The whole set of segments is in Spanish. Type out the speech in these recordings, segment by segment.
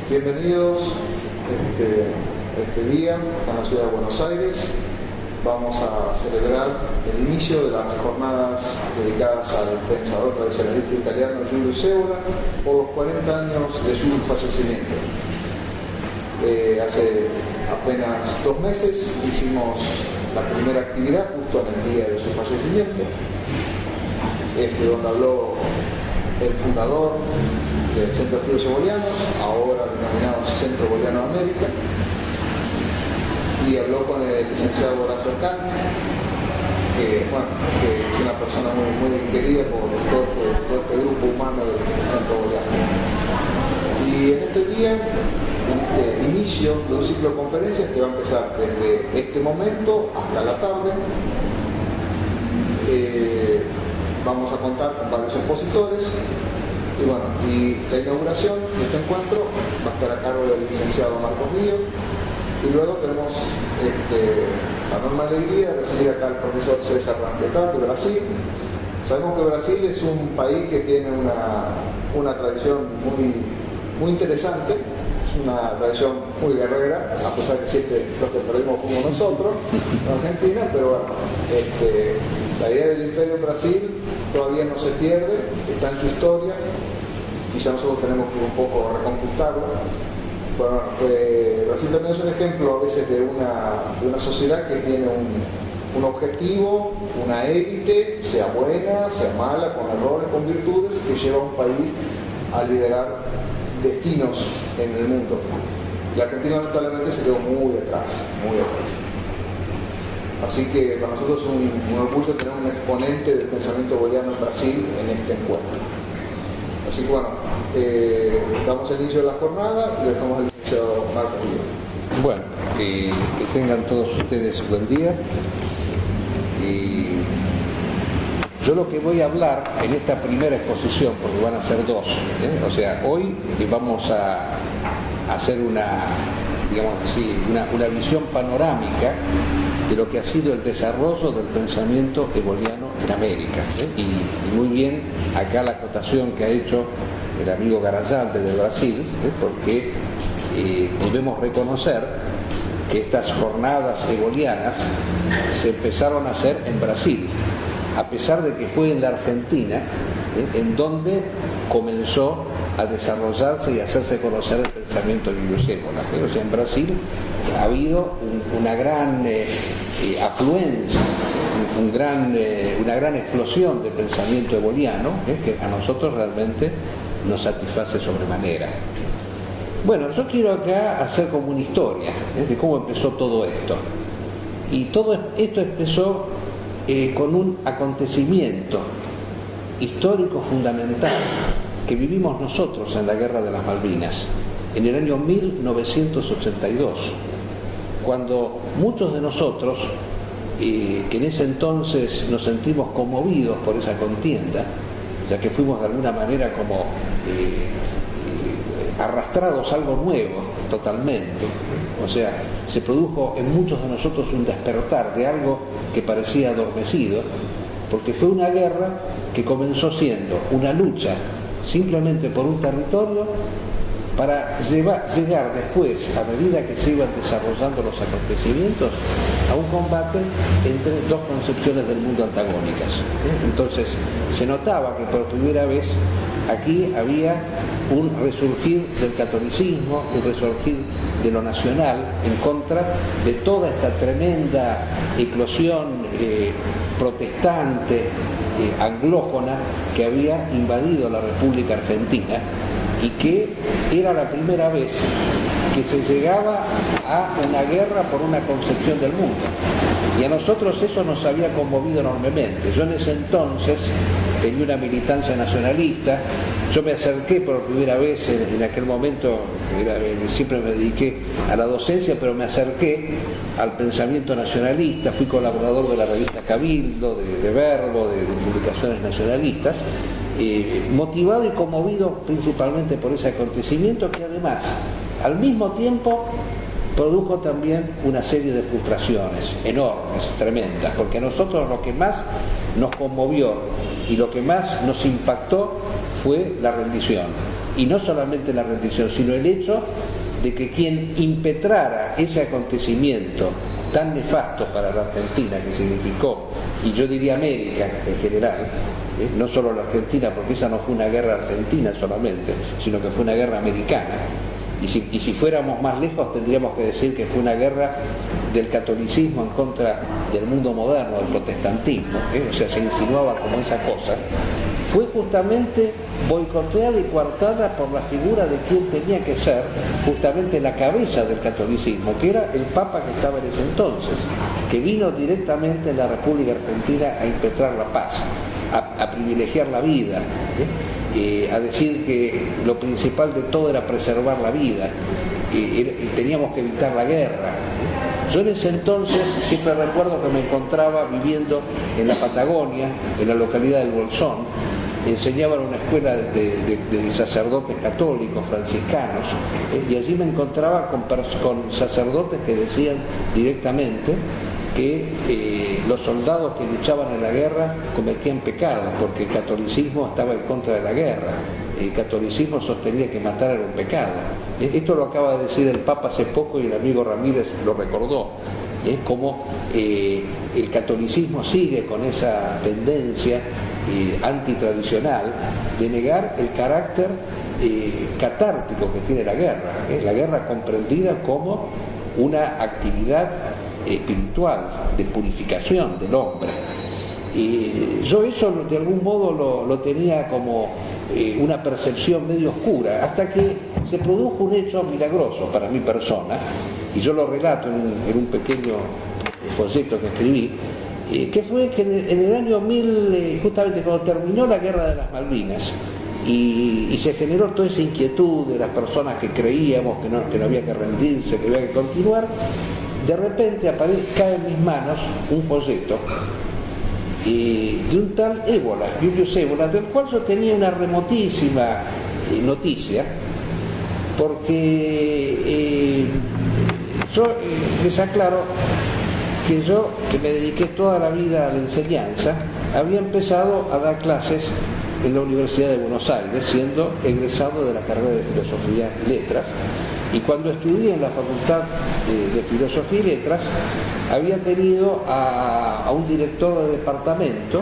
Bienvenidos este día a la ciudad de Buenos Aires. Vamos a celebrar el inicio de las jornadas dedicadas al pensador tradicionalista italiano Giulio Cévola por los 40 años de su fallecimiento. Hace apenas 2 meses hicimos la primera actividad justo en el día de su fallecimiento, donde habló el fundador del Centro de Estudios Cebolianos, ahora denominado Centro Boliano de América, y habló con el licenciado Horacio Alcán, que es una persona muy querida por todo este grupo humano del Centro Boliano. Y en este día, en este inicio de un ciclo de conferencias que va a empezar desde este momento hasta la tarde, vamos a contar con varios expositores. Y la inauguración de este encuentro va a estar a cargo del licenciado Marcos Río, y luego tenemos la enorme alegría de recibir acá al profesor César Ranquetá de Brasil. Sabemos que Brasil es un país que tiene una tradición muy interesante, es una tradición muy guerrera, a pesar que siempre los que perdimos fuimos nosotros, en Argentina, pero bueno, la idea del Imperio en Brasil todavía no se pierde, está en su historia, quizá nosotros tenemos que un poco reconquistarlo. Bueno, Brasil también es un ejemplo a veces de una sociedad que tiene un objetivo, una élite, sea buena, sea mala, con errores, con virtudes, que lleva a un país a liderar destinos en el mundo. La Argentina lamentablemente se quedó muy atrás. Así que para nosotros es un orgullo tener un exponente del pensamiento boliano en Brasil en este encuentro. Así que damos el inicio de la jornada y le dejamos al licenciado Marcos Río. Bueno, que tengan todos ustedes buen día. Y yo lo que voy a hablar en esta primera exposición, porque van a ser 2, o sea, hoy vamos a hacer una visión panorámica de lo que ha sido el desarrollo del pensamiento eboliano en América. Y muy bien acá la acotación que ha hecho el amigo Garayalde de Brasil, porque debemos reconocer que estas jornadas ebolianas se empezaron a hacer en Brasil, a pesar de que fue en la Argentina en donde comenzó a desarrollarse y a hacerse conocer el pensamiento de Giulio Cévola. O sea, en Brasil ha habido una gran afluencia, una gran explosión de pensamiento eboliano, que a nosotros realmente nos satisface sobremanera. Bueno, yo quiero acá hacer como una historia de cómo empezó todo esto. Y todo esto empezó con un acontecimiento histórico fundamental que vivimos nosotros en la Guerra de las Malvinas, en el año 1982, cuando muchos de nosotros, que en ese entonces nos sentimos conmovidos por esa contienda, ya que fuimos de alguna manera como arrastrados a algo nuevo totalmente, o sea, se produjo en muchos de nosotros un despertar de algo que parecía adormecido, porque fue una guerra que comenzó siendo una lucha simplemente por un territorio para llegar después, a medida que se iban desarrollando los acontecimientos, a un combate entre 2 concepciones del mundo antagónicas. Entonces se notaba que por primera vez aquí había un resurgir del catolicismo, un resurgir de lo nacional en contra de toda esta tremenda eclosión protestante, anglófona, que había invadido la República Argentina, y que era la primera vez que se llegaba a una guerra por una concepción del mundo. Y a nosotros eso nos había conmovido enormemente. Yo en ese entonces tenía una militancia nacionalista, yo me acerqué por primera vez en aquel momento, siempre me dediqué a la docencia, pero me acerqué al pensamiento nacionalista, fui colaborador de la revista Cabildo, de Verbo, de publicaciones nacionalistas, motivado y conmovido principalmente por ese acontecimiento que además, al mismo tiempo, produjo también una serie de frustraciones enormes, tremendas, porque a nosotros lo que más nos conmovió y lo que más nos impactó fue la rendición. y no solamente la rendición, sino el hecho de que quien impetrara ese acontecimiento tan nefasto para la Argentina, que significó, y yo diría América en general, no solo la Argentina, porque esa no fue una guerra argentina solamente, sino que fue una guerra americana, y si fuéramos más lejos tendríamos que decir que fue una guerra del catolicismo en contra del mundo moderno, del protestantismo, o sea, se insinuaba como esa cosa, fue justamente boicoteada y coartada por la figura de quien tenía que ser justamente la cabeza del catolicismo, que era el Papa que estaba en ese entonces, que vino directamente en la República Argentina a impetrar la paz, a privilegiar la vida, a decir que lo principal de todo era preservar la vida, y teníamos que evitar la guerra. Yo en ese entonces siempre recuerdo que me encontraba viviendo en la Patagonia, en la localidad del Bolsón, enseñaba en una escuela de sacerdotes católicos, franciscanos, y allí me encontraba con sacerdotes que decían directamente que los soldados que luchaban en la guerra cometían pecados, porque el catolicismo estaba en contra de la guerra. El catolicismo sostenía que matar era un pecado. Esto lo acaba de decir el Papa hace poco y el amigo Ramírez lo recordó. Como el catolicismo sigue con esa tendencia antitradicional de negar el carácter catártico que tiene la guerra comprendida como una actividad espiritual de purificación del hombre. Yo eso de algún modo lo tenía como una percepción medio oscura, hasta que se produjo un hecho milagroso para mi persona, y yo lo relato en un pequeño folleto que escribí, que fue que en el año 1000, justamente cuando terminó la guerra de las Malvinas, y se generó toda esa inquietud de las personas que creíamos que no había que rendirse, que había que continuar, de repente cae en mis manos un folleto de un tal Ébola, Julius Ébola, del cual yo tenía una remotísima noticia, porque yo les aclaro que yo, que me dediqué toda la vida a la enseñanza, había empezado a dar clases en la Universidad de Buenos Aires, siendo egresado de la carrera de Filosofía y Letras, y cuando estudié en la Facultad de Filosofía y Letras, había tenido a un director de departamento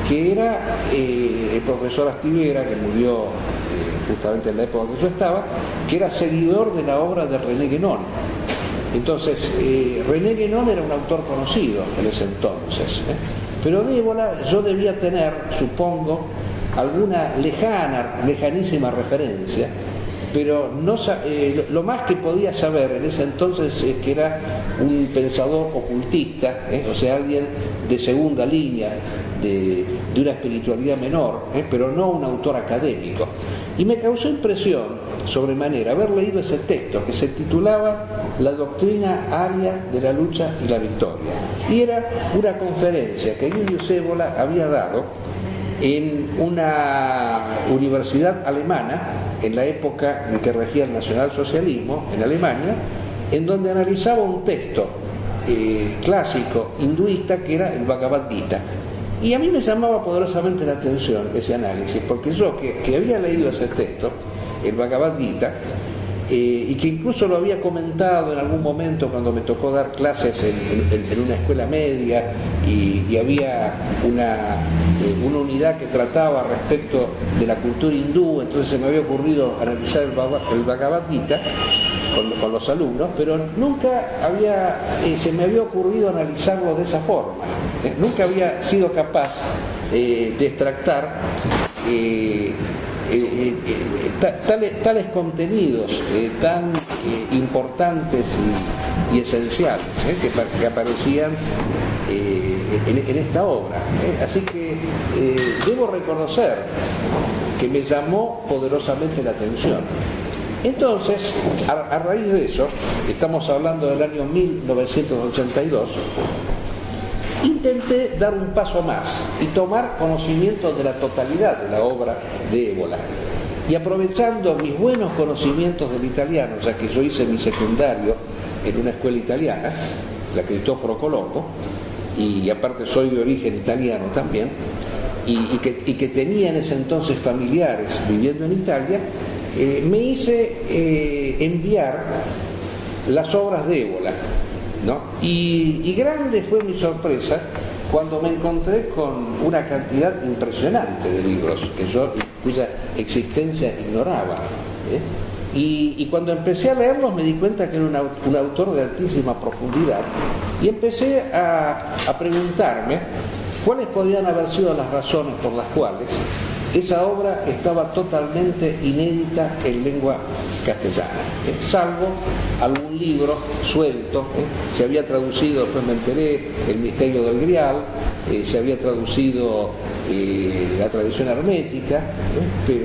que era el profesor Astivera, que murió justamente en la época que yo estaba, que era seguidor de la obra de René Guénon. Entonces, René Guénon era un autor conocido en ese entonces, pero de Ébola yo debía tener, supongo, alguna lejanísima referencia, pero no, lo más que podía saber en ese entonces es que era un pensador ocultista, o sea, alguien de segunda línea, de una espiritualidad menor, pero no un autor académico. Y me causó impresión sobremanera haber leído ese texto que se titulaba La doctrina aria de la lucha y la victoria. Y era una conferencia que Julius Ébola había dado en una universidad alemana, en la época en que regía el nacionalsocialismo en Alemania, en donde analizaba un texto clásico hinduista que era el Bhagavad Gita. Y a mí me llamaba poderosamente la atención ese análisis, porque yo que había leído ese texto, el Bhagavad Gita, y que incluso lo había comentado en algún momento cuando me tocó dar clases en una escuela media, y había una unidad que trataba respecto de la cultura hindú, entonces se me había ocurrido analizar el Bhagavad Gita con los alumnos, pero nunca se me había ocurrido analizarlo de esa forma. Nunca había sido capaz de extractar tales contenidos tan importantes y esenciales que aparecían en esta obra. Así que debo reconocer que me llamó poderosamente la atención. Entonces, a raíz de eso, estamos hablando del año 1982, intenté dar un paso más y tomar conocimiento de la totalidad de la obra de Ébola. Y aprovechando mis buenos conocimientos del italiano, ya que yo hice mi secundario en una escuela italiana, la Cristoforo Colombo, y aparte soy de origen italiano también, y que tenía en ese entonces familiares viviendo en Italia, me hice enviar las obras de Évola, ¿no? Y grande fue mi sorpresa cuando me encontré con una cantidad impresionante de libros cuya existencia ignoraba, ¿eh? Y cuando empecé a leerlos me di cuenta que era un autor de altísima profundidad y empecé a preguntarme cuáles podían haber sido las razones por las cuales esa obra estaba totalmente inédita en lengua castellana, salvo algún libro suelto, se había traducido, después me enteré, El misterio del Grial, se había traducido la tradición hermética,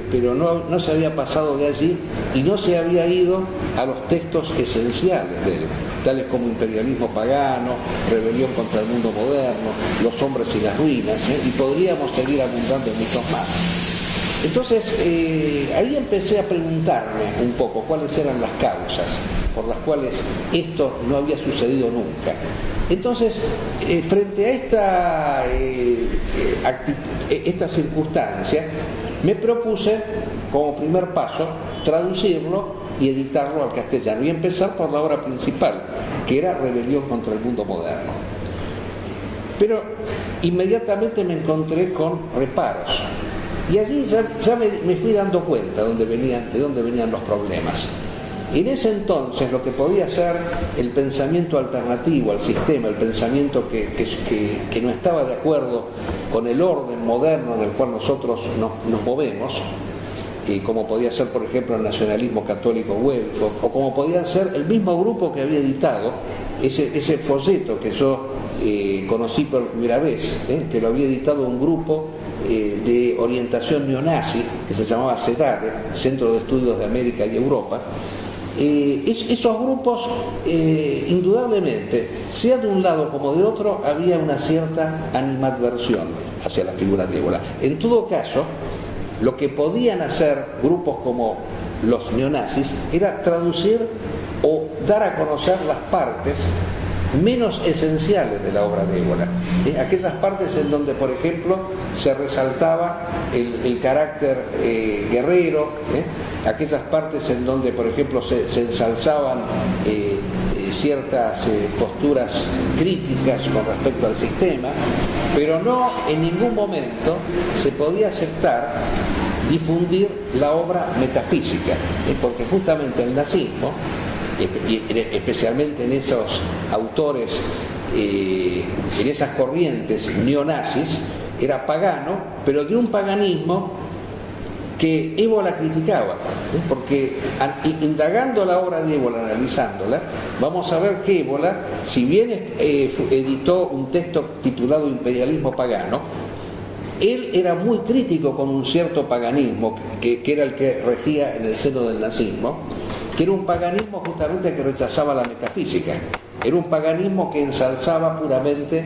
pero no se había pasado de allí y no se había ido a los textos esenciales de él, tales como Imperialismo pagano, Rebelión contra el mundo moderno, Los hombres y las ruinas, y podríamos seguir abundando en muchos más. Entonces, ahí empecé a preguntarme un poco cuáles eran las causas por las cuales esto no había sucedido nunca. Entonces, frente a esta circunstancia, me propuse, como primer paso, traducirlo y editarlo al castellano, y empezar por la obra principal, que era Rebelión contra el mundo moderno. Pero inmediatamente me encontré con reparos. Y allí ya me fui dando cuenta de dónde venían los problemas. En ese entonces lo que podía ser el pensamiento alternativo al sistema, el pensamiento que no estaba de acuerdo con el orden moderno en el cual nosotros nos movemos, y como podía ser, por ejemplo, el nacionalismo católico güelfo, o como podía ser el mismo grupo que había editado ese folleto que yo conocí por primera vez, que lo había editado un grupo de orientación neonazi que se llamaba CEDADE, Centro de Estudios de América y Europa. Esos grupos, indudablemente, sea de un lado como de otro, había una cierta animadversión hacia la figura de Évola. En todo caso, lo que podían hacer grupos como los neonazis era traducir o dar a conocer las partes menos esenciales de la obra de Évola, aquellas partes en donde, por ejemplo, se resaltaba el carácter guerrero, aquellas partes en donde, por ejemplo, se ensalzaban ciertas posturas críticas con respecto al sistema, pero no en ningún momento se podía aceptar difundir la obra metafísica, porque justamente el nazismo, y especialmente en esos autores, en esas corrientes neonazis, era pagano, pero de un paganismo que Évola criticaba, porque indagando la obra de Évola, analizándola, vamos a ver que Évola, si bien editó un texto titulado Imperialismo pagano, él era muy crítico con un cierto paganismo que era el que regía en el seno del nazismo, que era un paganismo justamente que rechazaba la metafísica, era un paganismo que ensalzaba puramente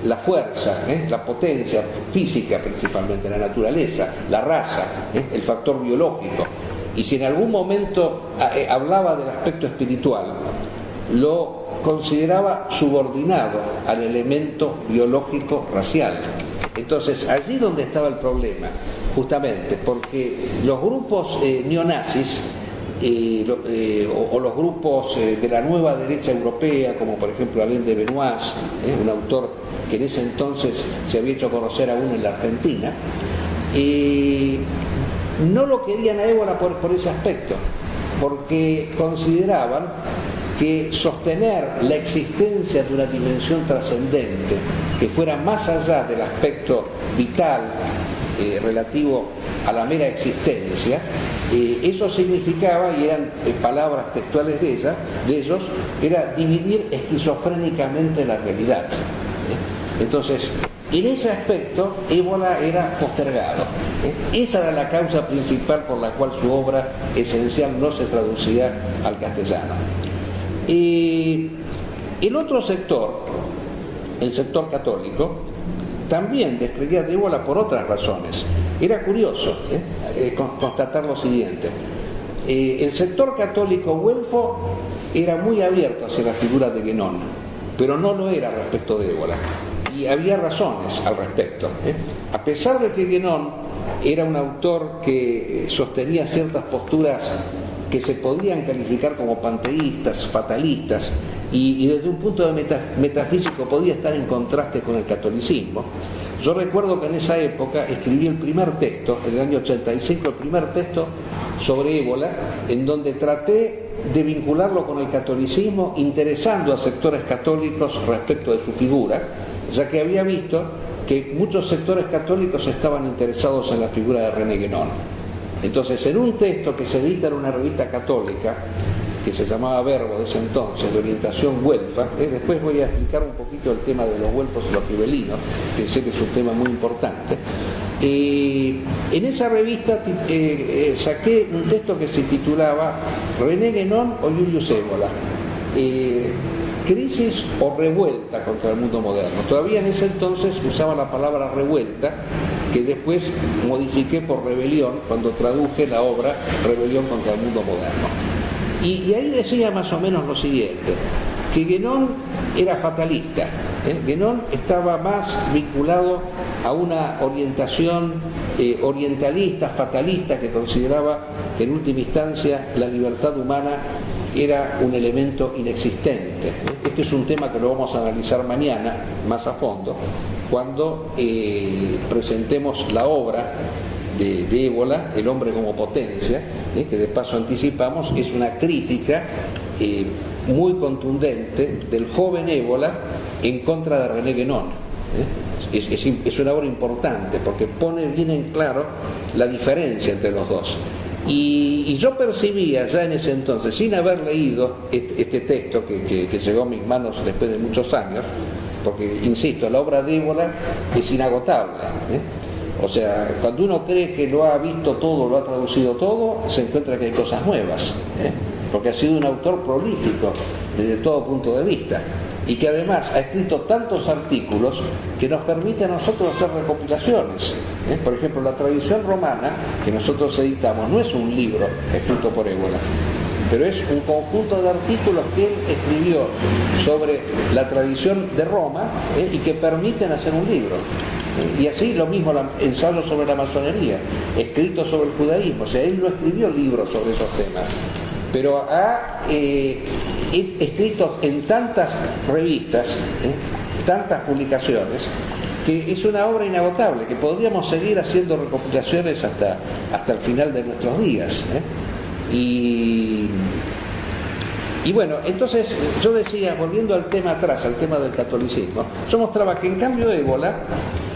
la fuerza, la potencia física principalmente, la naturaleza, la raza, el factor biológico. Y si en algún momento hablaba del aspecto espiritual, lo consideraba subordinado al elemento biológico racial. Entonces, allí donde estaba el problema, justamente, porque los grupos neonazis o los grupos de la nueva derecha europea, como por ejemplo Alain de Benoist, un autor que en ese entonces se había hecho conocer aún en la Argentina, no lo querían a Évola por ese aspecto, porque consideraban que sostener la existencia de una dimensión trascendente que fuera más allá del aspecto vital relativo a la mera existencia, eso significaba, y eran palabras textuales de ellos, era dividir esquizofrénicamente la realidad. Entonces, en ese aspecto, Évola era postergado. Esa era la causa principal por la cual su obra esencial no se traducía al castellano. El otro sector, el sector católico, también descreía de Évola por otras razones. Era curioso constatar lo siguiente: el sector católico güelfo era muy abierto hacia la figura de Guénon, pero no lo era respecto de Évola, y había razones al respecto. A pesar de que Guénon era un autor que sostenía ciertas posturas que se podían calificar como panteístas, fatalistas, y desde un punto de metafísico podía estar en contraste con el catolicismo. Yo recuerdo que en esa época escribí el primer texto, en el año 85, el primer texto sobre ébola, en donde traté de vincularlo con el catolicismo, interesando a sectores católicos respecto de su figura, ya que había visto que muchos sectores católicos estaban interesados en la figura de René Guénon. Entonces, en un texto que se edita en una revista católica, que se llamaba Verbo de ese entonces, de orientación güelfa, después voy a explicar un poquito el tema de los güelfos y los gibelinos, que sé que es un tema muy importante. En esa revista saqué un texto que se titulaba René Guénon o Julius Evola, crisis o revuelta contra el mundo moderno. Todavía en ese entonces usaba la palabra revuelta, que después modifiqué por rebelión cuando traduje la obra Rebelión contra el mundo moderno. Y ahí decía más o menos lo siguiente, que Guénon era fatalista. Guénon estaba más vinculado a una orientación orientalista, fatalista, que consideraba que en última instancia la libertad humana era un elemento inexistente. Este es un tema que lo vamos a analizar mañana más a fondo, cuando presentemos la obra de Ébola, El hombre como potencia, que de paso anticipamos, es una crítica muy contundente del joven Ébola en contra de René Guénon. Es una obra importante porque pone bien en claro la diferencia entre los dos. Y yo percibía ya en ese entonces, sin haber leído este texto que llegó a mis manos después de muchos años, porque, insisto, la obra de Ébola es inagotable. O sea, cuando uno cree que lo ha visto todo, lo ha traducido todo, se encuentra que hay cosas nuevas, porque ha sido un autor prolífico desde todo punto de vista, y que además ha escrito tantos artículos que nos permite a nosotros hacer recopilaciones. Por ejemplo, la tradición romana que nosotros editamos no es un libro escrito por Ébola, pero es un conjunto de artículos que él escribió sobre la tradición de Roma, y que permiten hacer un libro. Y así lo mismo, ensayos sobre la masonería, escritos sobre el judaísmo. O sea, él no escribió libros sobre esos temas, pero ha escrito en tantas revistas, tantas publicaciones, que es una obra inagotable, que podríamos seguir haciendo recopilaciones hasta el final de nuestros días. Y bueno, entonces yo decía, volviendo al tema atrás, al tema del catolicismo, yo mostraba que en cambio Ébola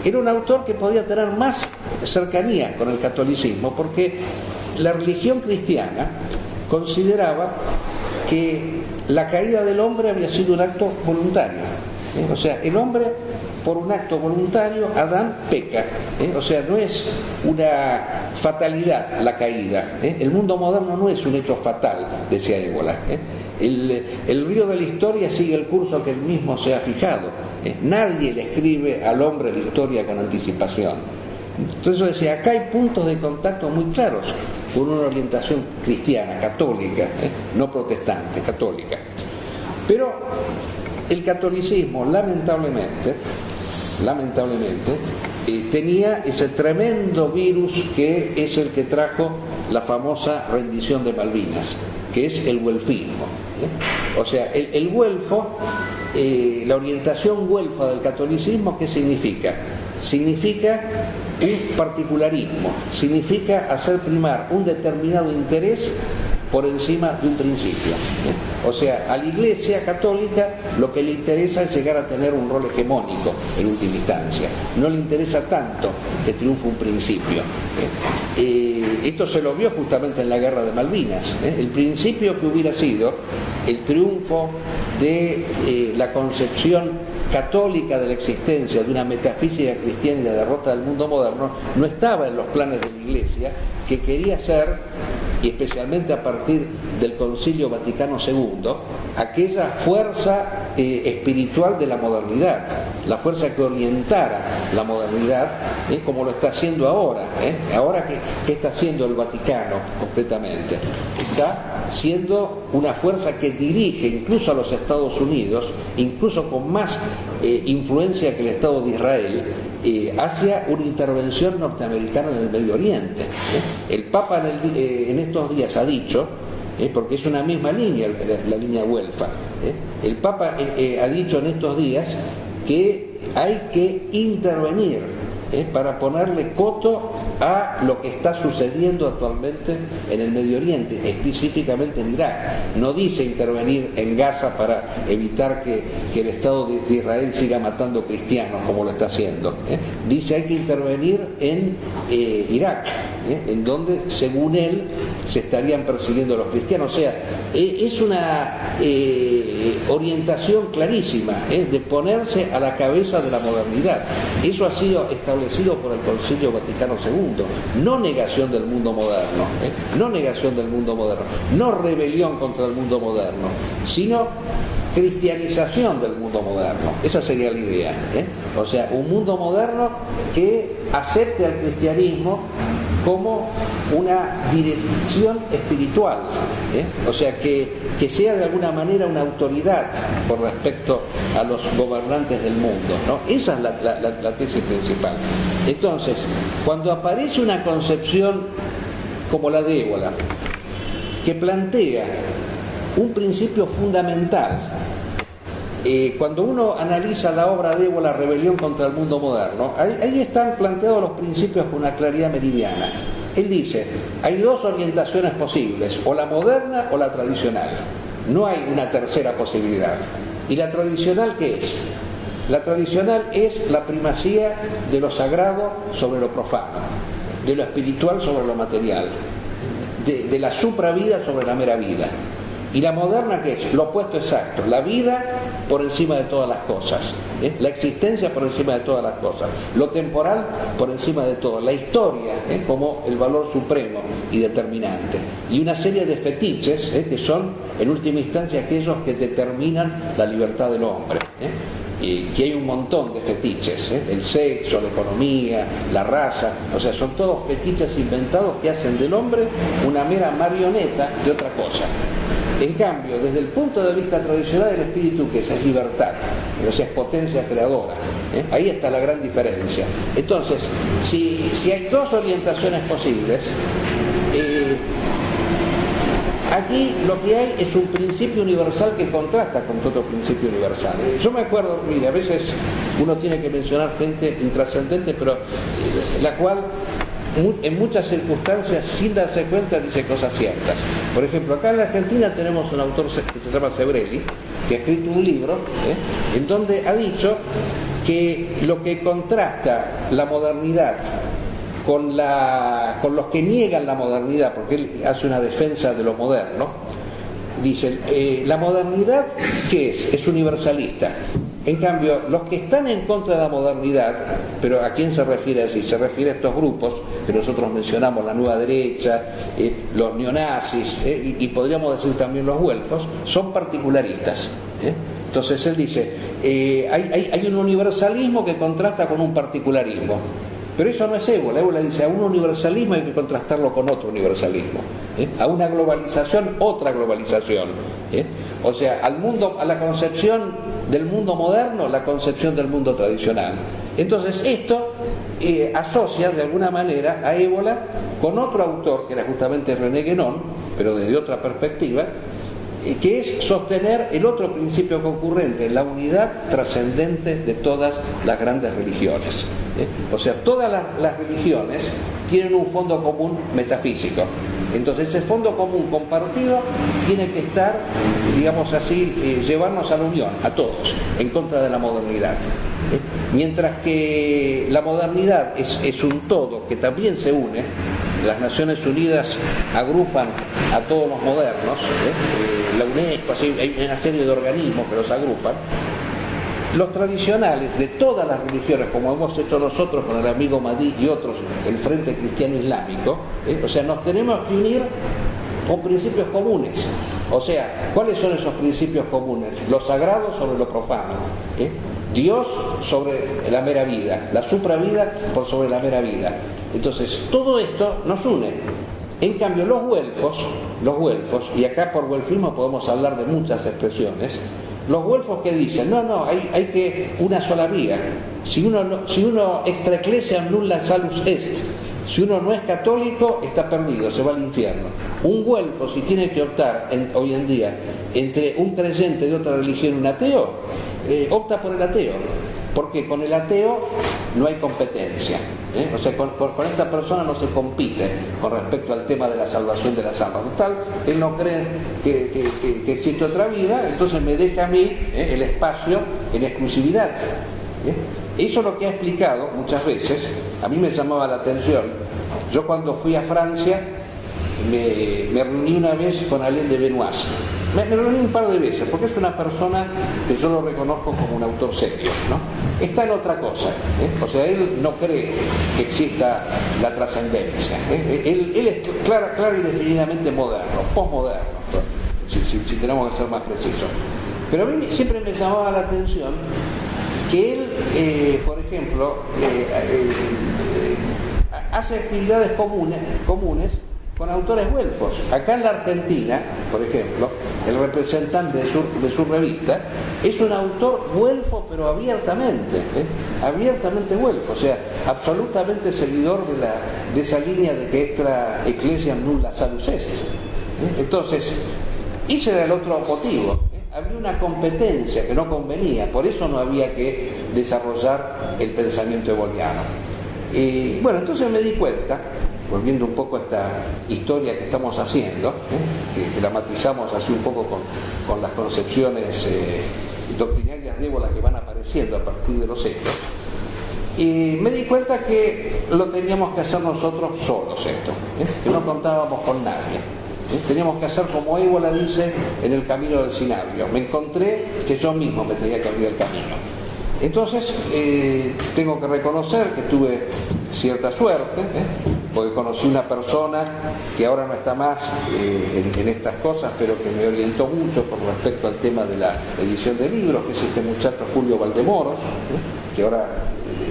era un autor que podía tener más cercanía con el catolicismo, porque la religión cristiana consideraba que la caída del hombre había sido un acto voluntario. O sea, el hombre, por un acto voluntario, Adán peca. O sea, no es una fatalidad la caída. El mundo moderno no es un hecho fatal, decía Ébola. El río de la historia sigue el curso que él mismo se ha fijado. Nadie le escribe al hombre la historia con anticipación. Entonces yo decía, acá hay puntos de contacto muy claros con una orientación cristiana, católica, no protestante, católica. Pero el catolicismo, lamentablemente, tenía ese tremendo virus que es el que trajo la famosa rendición de Malvinas, que es el güelfismo. O sea, el güelfo, la orientación güelfa del catolicismo, ¿qué significa? Significa un particularismo, significa hacer primar un determinado interés por encima de un principio. O sea, a la Iglesia católica lo que le interesa es llegar a tener un rol hegemónico en última instancia. No le interesa tanto que triunfe un principio. Esto se lo vio justamente en la Guerra de Malvinas. El principio que hubiera sido el triunfo de la concepción católica de la existencia de una metafísica cristiana y la derrota del mundo moderno no estaba en los planes de la Iglesia, que quería ser, y especialmente a partir del Concilio Vaticano II, aquella fuerza espiritual de la modernidad, la fuerza que orientara la modernidad, como lo está haciendo ahora. Ahora, ¿qué está haciendo el Vaticano concretamente? Está siendo una fuerza que dirige incluso a los Estados Unidos, incluso con más influencia que el Estado de Israel, hacia una intervención norteamericana en el Medio Oriente. El Papa en estos días ha dicho, porque es una misma línea, la línea Welfare, el Papa ha dicho en estos días que hay que intervenir para ponerle coto a lo que está sucediendo actualmente en el Medio Oriente, específicamente en Irak. No dice intervenir en Gaza para evitar que el Estado de Israel siga matando cristianos como lo está haciendo. Dice hay que intervenir en Irak, en donde, según él, se estarían persiguiendo a los cristianos. O sea, es una orientación clarísima, de ponerse a la cabeza de la modernidad. Eso ha sido establecido por el Concilio Vaticano II. No negación del mundo moderno, no negación del mundo moderno, no rebelión contra el mundo moderno, sino cristianización del mundo moderno. Esa sería la idea, O sea, un mundo moderno que acepte al cristianismo como una dirección espiritual, o sea, que sea de alguna manera una autoridad por respecto a los gobernantes del mundo, ¿no? Esa es la tesis principal. Entonces, cuando aparece una concepción como la de Ébola, que plantea un principio fundamental, cuando uno analiza la obra de Ébola, Rebelión contra el mundo moderno, ahí están planteados los principios con una claridad meridiana. Él dice, hay dos orientaciones posibles, o la moderna o la tradicional. No hay una tercera posibilidad. ¿Y la tradicional qué es? La tradicional es la primacía de lo sagrado sobre lo profano, de lo espiritual sobre lo material, de la supravida sobre la mera vida. ¿Y la moderna qué es? Lo opuesto exacto, la vida por encima de todas las cosas, la existencia por encima de todas las cosas, lo temporal por encima de todo, la historia como el valor supremo y determinante, y una serie de fetiches que son en última instancia aquellos que determinan la libertad del hombre. Y que hay un montón de fetiches, el sexo, la economía, la raza, o sea, son todos fetiches inventados que hacen del hombre una mera marioneta de otra cosa. En cambio, desde el punto de vista tradicional, el espíritu que es libertad, o sea, es potencia creadora. Ahí está la gran diferencia. Entonces, si hay dos orientaciones posibles, aquí lo que hay es un principio universal que contrasta con otro principio universal. Yo me acuerdo, mire, a veces uno tiene que mencionar gente intrascendente, pero la cual en muchas circunstancias, sin darse cuenta, dice cosas ciertas. Por ejemplo, acá en la Argentina tenemos un autor que se llama Sebrelli, que ha escrito un libro en donde ha dicho que lo que contrasta la modernidad con los que niegan la modernidad, porque él hace una defensa de lo moderno, dice, la modernidad, ¿qué es? Es universalista. En cambio, los que están en contra de la modernidad, pero ¿a quién se refiere así? Se refiere a estos grupos que nosotros mencionamos, la nueva derecha, los neonazis, y podríamos decir también los güelfos, son particularistas. Entonces él dice, hay un universalismo que contrasta con un particularismo. Pero eso no es Ébola. Ébola dice, a un universalismo hay que contrastarlo con otro universalismo. A una globalización, otra globalización. O sea, al mundo, a la concepción del mundo moderno, la concepción del mundo tradicional. Entonces esto asocia de alguna manera a Ébola con otro autor, que era justamente René Guénon, pero desde otra perspectiva, que es sostener el otro principio concurrente, la unidad trascendente de todas las grandes religiones. O sea, todas las religiones tienen un fondo común metafísico. Entonces ese fondo común compartido tiene que estar, digamos así, llevarnos a la unión, a todos, en contra de la modernidad. Mientras que la modernidad es un todo que también se une, las Naciones Unidas agrupan a todos los modernos, la UNESCO, así, hay una serie de organismos que los agrupan. Los tradicionales de todas las religiones, como hemos hecho nosotros con el amigo Mahdi y otros, el Frente Cristiano Islámico, o sea, nos tenemos que unir con principios comunes. O sea, ¿cuáles son esos principios comunes? Lo sagrado sobre lo profano, Dios sobre la mera vida, la supravida por sobre la mera vida. Entonces, todo esto nos une. En cambio, los güelfos, y acá por güelfismo podemos hablar de muchas expresiones, los güelfos que dicen, no, hay que una sola vía, Si uno extra ecclesiam nulla salus est, si uno no es católico, está perdido, se va al infierno. Un güelfo, si tiene que optar hoy en día entre un creyente de otra religión y un ateo, opta por el ateo, porque con el ateo no hay competencia. O sea, con esta persona no se compite con respecto al tema de la salvación de las almas. Total, él no cree que existe otra vida, entonces me deja a mí el espacio en exclusividad. Eso es lo que ha explicado muchas veces. A mí me llamaba la atención. Yo cuando fui a Francia me reuní una vez con Alain de Benoist. Me reuní un par de veces porque es una persona que yo lo reconozco como un autor serio, ¿no? Está en otra cosa, o sea, él no cree que exista la trascendencia, él es clara y definidamente moderno, postmoderno, si tenemos que ser más precisos. Pero a mí siempre me llamaba la atención que él, por ejemplo, hace actividades comunes con autores güelfos. Acá en la Argentina, por ejemplo, el representante de su revista es un autor güelfo, pero abiertamente güelfo, o sea, absolutamente seguidor de esa línea de que extra ecclesiam nulla salus est. Entonces, ese era el otro motivo. Había una competencia que no convenía, por eso no había que desarrollar el pensamiento eboliano. Y bueno, entonces me di cuenta, volviendo un poco a esta historia que estamos haciendo, que la matizamos así un poco con las concepciones doctrinarias de ébola que van apareciendo a partir de los hechos, y me di cuenta que lo teníamos que hacer nosotros solos esto, que no contábamos con nadie. Teníamos que hacer como ébola dice en el camino del Cinabrio. Me encontré que yo mismo me tenía que abrir el camino. Entonces tengo que reconocer que tuve cierta suerte, porque conocí una persona que ahora no está más en estas cosas, pero que me orientó mucho con respecto al tema de la edición de libros, que es este muchacho Julio Valdemoros, que ahora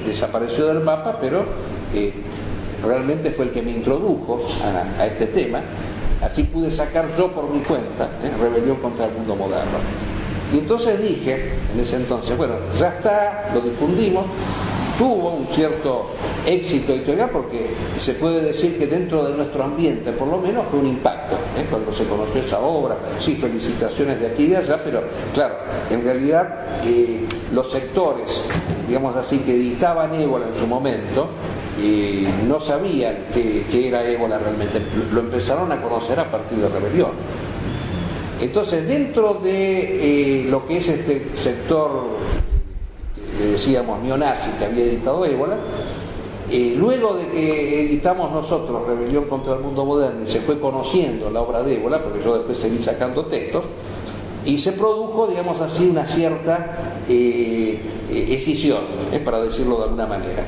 desapareció del mapa, pero realmente fue el que me introdujo a este tema. Así pude sacar yo por mi cuenta Rebelión contra el Mundo Moderno. Y entonces dije, en ese entonces, bueno, ya está, lo difundimos, tuvo un cierto éxito editorial porque se puede decir que dentro de nuestro ambiente por lo menos fue un impacto, cuando se conoció esa obra. Sí, felicitaciones de aquí y de allá, pero claro, en realidad los sectores, digamos así, que editaban ébola en su momento, no sabían que era ébola realmente, lo empezaron a conocer a partir de Rebelión. Entonces, dentro de lo que es este sector que decíamos neonazi que había editado ébola, luego de que editamos nosotros Rebelión contra el Mundo Moderno y se fue conociendo la obra de ébola, porque yo después seguí sacando textos, y se produjo, digamos así, una cierta escisión, para decirlo de alguna manera.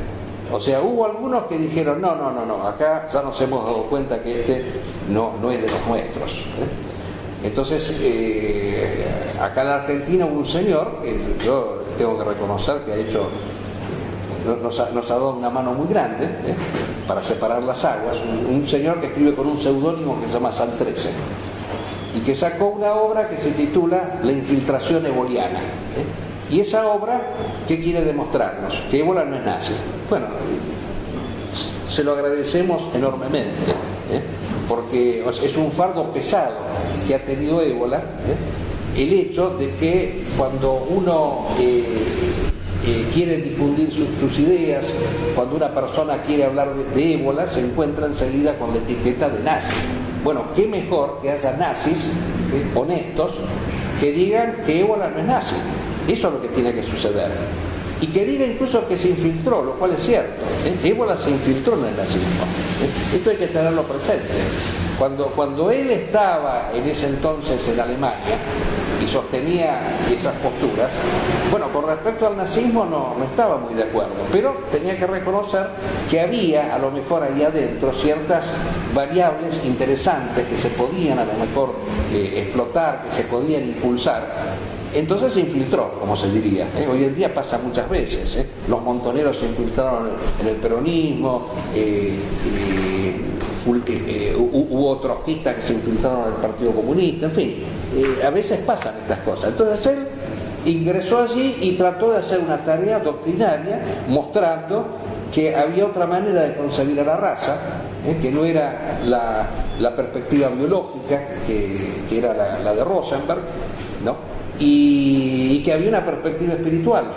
O sea, hubo algunos que dijeron, no, acá ya nos hemos dado cuenta que este no es de los nuestros. Entonces, acá en la Argentina hubo un señor, yo tengo que reconocer que ha hecho, nos ha dado una mano muy grande para separar las aguas, un señor que escribe con un seudónimo que se llama San 13 y que sacó una obra que se titula La infiltración eboliana. Y esa obra, ¿qué quiere demostrarnos? Que ébola no es nazi. Bueno, se lo agradecemos enormemente, porque es un fardo pesado que ha tenido ébola, el hecho de que cuando uno quiere difundir sus ideas, cuando una persona quiere hablar de ébola, se encuentra enseguida con la etiqueta de nazi. Bueno, qué mejor que haya nazis honestos que digan que ébola no es nazi. Eso es lo que tiene que suceder. Y que diga incluso que se infiltró, lo cual es cierto. Ébola se infiltró en el nazismo. Esto hay que tenerlo presente. Cuando él estaba en ese entonces en Alemania y sostenía esas posturas, bueno, con respecto al nazismo no estaba muy de acuerdo, pero tenía que reconocer que había a lo mejor ahí adentro ciertas variables interesantes que se podían a lo mejor explotar, que se podían impulsar. Entonces se infiltró, como se diría. Hoy en día pasa muchas veces. Los montoneros se infiltraron en el peronismo, hubo trotskistas que se infiltraron en el Partido Comunista, en fin, a veces pasan estas cosas. Entonces él ingresó allí y trató de hacer una tarea doctrinaria mostrando que había otra manera de concebir a la raza, que no era la perspectiva biológica, que era la de Rosenberg, ¿no? Y que había una perspectiva espiritual.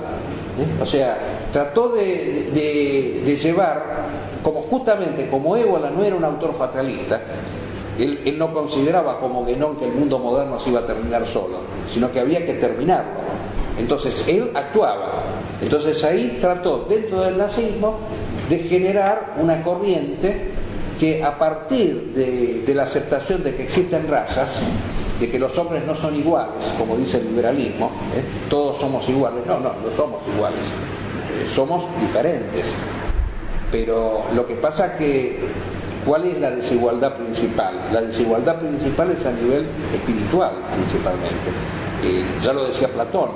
O sea, trató de llevar, justamente como Évola no era un autor fatalista, él no consideraba como Guénon que el mundo moderno se iba a terminar solo, sino que había que terminarlo. Entonces él actuaba. Entonces ahí trató, dentro del nazismo, de generar una corriente que, a partir de la aceptación de que existen razas, de que los hombres no son iguales, como dice el liberalismo, todos somos iguales. No somos iguales, somos diferentes. Pero lo que pasa que, ¿cuál es la desigualdad principal? La desigualdad principal es a nivel espiritual, principalmente. Ya lo decía Platón,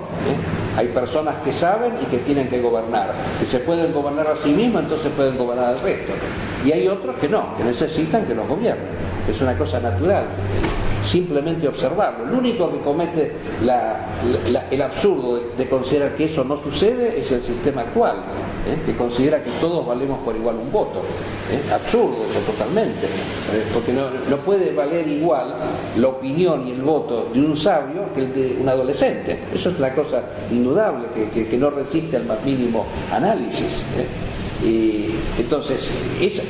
hay personas que saben y que tienen que gobernar, que se pueden gobernar a sí mismos, entonces pueden gobernar al resto. Y hay otros que no, que necesitan que los gobiernen. Es una cosa natural, simplemente observarlo. El único que comete el absurdo de considerar que eso no sucede es el sistema actual, que considera que todos valemos por igual un voto. Absurdo eso totalmente, porque no puede valer igual la opinión y el voto de un sabio que el de un adolescente. Eso es la cosa indudable, que no resiste al más mínimo análisis. Y entonces,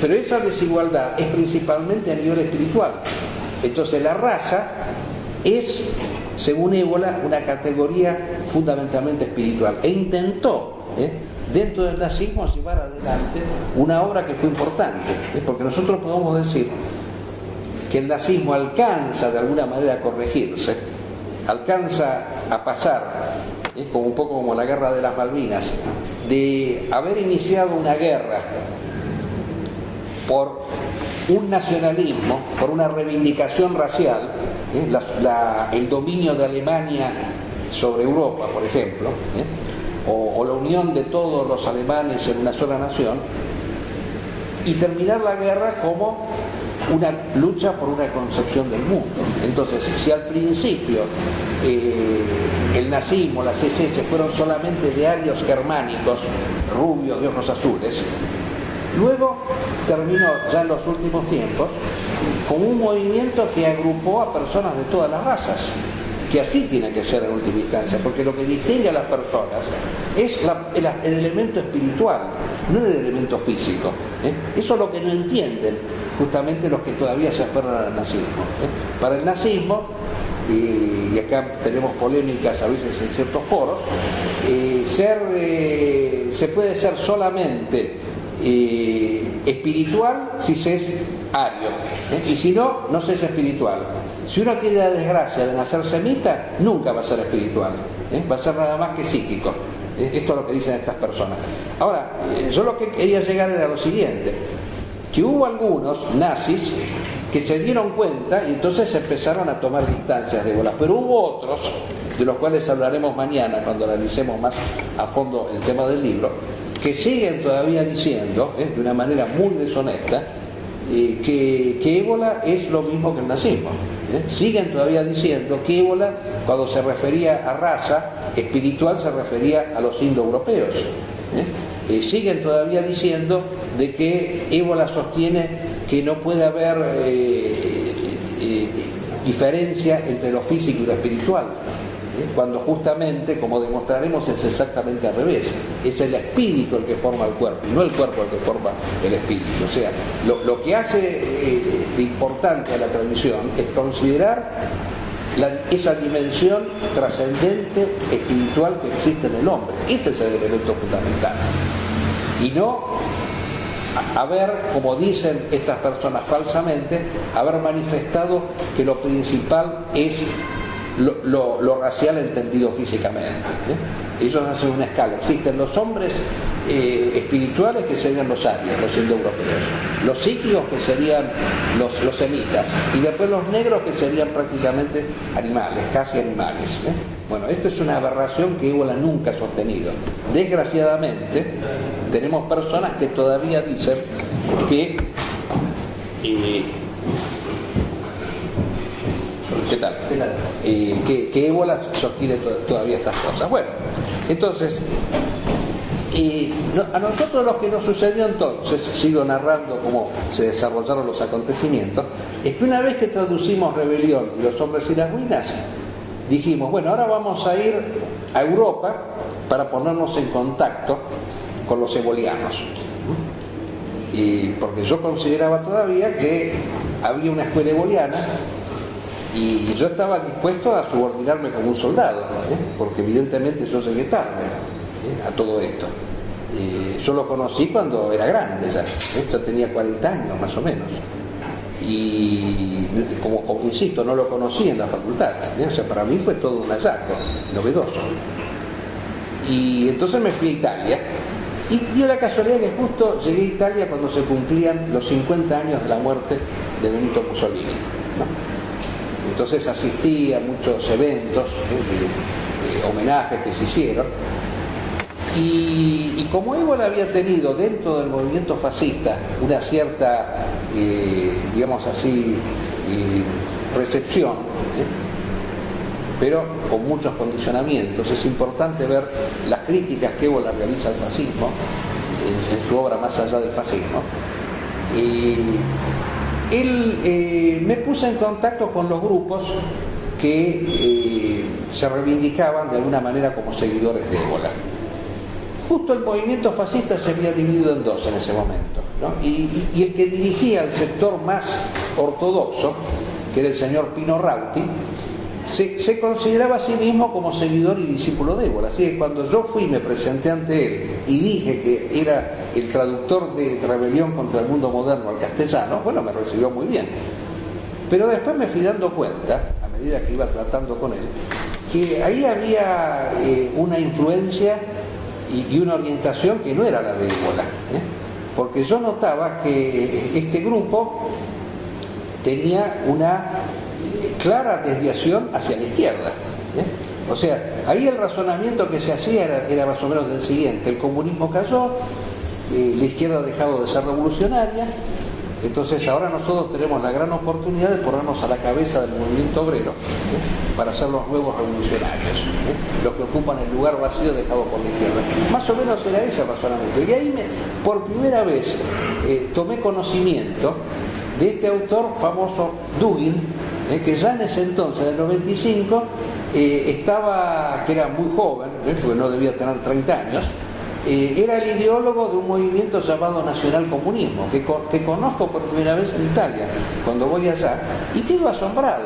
pero esa desigualdad es principalmente a nivel espiritual. Entonces la raza es, según Évola, una categoría fundamentalmente espiritual, e intentó dentro del nazismo llevar adelante una obra que fue importante, porque nosotros podemos decir que el nazismo alcanza de alguna manera a corregirse, alcanza a pasar, como un poco como la guerra de las Malvinas, de haber iniciado una guerra por un nacionalismo, por una reivindicación racial, el dominio de Alemania sobre Europa, por ejemplo, o la unión de todos los alemanes en una sola nación, y terminar la guerra como una lucha por una concepción del mundo. Entonces, si al principio el nazismo, las SS fueron solamente de arios germánicos, rubios de ojos azules, luego terminó ya en los últimos tiempos con un movimiento que agrupó a personas de todas las razas, que así tiene que ser en última instancia, porque lo que distingue a las personas es el elemento espiritual, no el elemento físico. Eso es lo que no entienden justamente los que todavía se aferran al nazismo. Para el nazismo, y acá tenemos polémicas a veces en ciertos foros, se puede ser solamente espiritual si se es ario, y si no, no se es espiritual. Si uno tiene la desgracia de nacer semita, nunca va a ser espiritual, va a ser nada más que psíquico. Esto es lo que dicen estas personas. Ahora, yo lo que quería llegar era lo siguiente, que hubo algunos nazis que se dieron cuenta y entonces empezaron a tomar distancias de bolas, pero hubo otros, de los cuales hablaremos mañana cuando analicemos más a fondo el tema del libro, que siguen todavía diciendo, de una manera muy deshonesta, que Évola es lo mismo que el nazismo. Siguen todavía diciendo que Évola, cuando se refería a raza espiritual, se refería a los indoeuropeos. Siguen todavía diciendo de que Évola sostiene que no puede haber diferencia entre lo físico y lo espiritual, cuando justamente, como demostraremos, es exactamente al revés. Es el espíritu el que forma el cuerpo, y no el cuerpo el que forma el espíritu. O sea, lo que hace de importante a la tradición es considerar esa dimensión trascendente espiritual que existe en el hombre. Ese es el elemento fundamental. Y no haber, como dicen estas personas falsamente, haber manifestado que lo principal es lo racial entendido físicamente. Ellos hacen una escala. Existen los hombres espirituales, que serían los arios, los indoeuropeos, los psíquicos, que serían los semitas, y después los negros, que serían prácticamente animales, casi animales. Bueno, esto es una aberración que Évola nunca ha sostenido. Desgraciadamente, tenemos personas que todavía dicen que ¿Qué tal? ¿Qué tal? Que Ébola sostiene todavía estas cosas. Bueno, entonces, a nosotros lo que nos sucedió entonces, sigo narrando cómo se desarrollaron los acontecimientos, es que una vez que traducimos Rebelión y los hombres y las ruinas, dijimos, bueno, ahora vamos a ir a Europa para ponernos en contacto con los ebolianos. Y porque yo consideraba todavía que había una escuela eboliana y yo estaba dispuesto a subordinarme como un soldado, porque evidentemente yo llegué tarde a todo esto. Yo lo conocí cuando era grande, ya tenía 40 años más o menos. Y como insisto, no lo conocí en la facultad, o sea, para mí fue todo un hallazgo novedoso. Y entonces me fui a Italia y dio la casualidad que justo llegué a Italia cuando se cumplían los 50 años de la muerte de Benito Mussolini, ¿no? Entonces asistí a muchos eventos, homenajes que se hicieron. Y como Ébola había tenido dentro del movimiento fascista una cierta, digamos así, recepción, pero con muchos condicionamientos, es importante ver las críticas que Ébola realiza al fascismo en su obra Más allá del fascismo. Él me puse en contacto con los grupos que se reivindicaban de alguna manera como seguidores de Ébola. Justo el movimiento fascista se había dividido en dos en ese momento, ¿no? Y el que dirigía el sector más ortodoxo, que era el señor Pino Rauti, se consideraba a sí mismo como seguidor y discípulo de Ébola. Así que cuando yo fui y me presenté ante él y dije que era el traductor de Rebelión contra el mundo moderno al castellano, bueno, me recibió muy bien. Pero después me fui dando cuenta, a medida que iba tratando con él, que ahí había una influencia y una orientación que no era la de Ébola, porque yo notaba que este grupo tenía una clara desviación hacia la izquierda, o sea, ahí el razonamiento que se hacía era más o menos el siguiente: el comunismo cayó, la izquierda ha dejado de ser revolucionaria, entonces ahora nosotros tenemos la gran oportunidad de ponernos a la cabeza del movimiento obrero, para ser los nuevos revolucionarios, los que ocupan el lugar vacío dejado por la izquierda. Más o menos era ese el razonamiento. Y ahí por primera vez tomé conocimiento de este autor famoso, Dugin, que ya en ese entonces, en el 95, estaba, que era muy joven, porque no debía tener 30 años, era el ideólogo de un movimiento llamado nacionalcomunismo, que conozco por primera vez en Italia, cuando voy allá, y quedo asombrado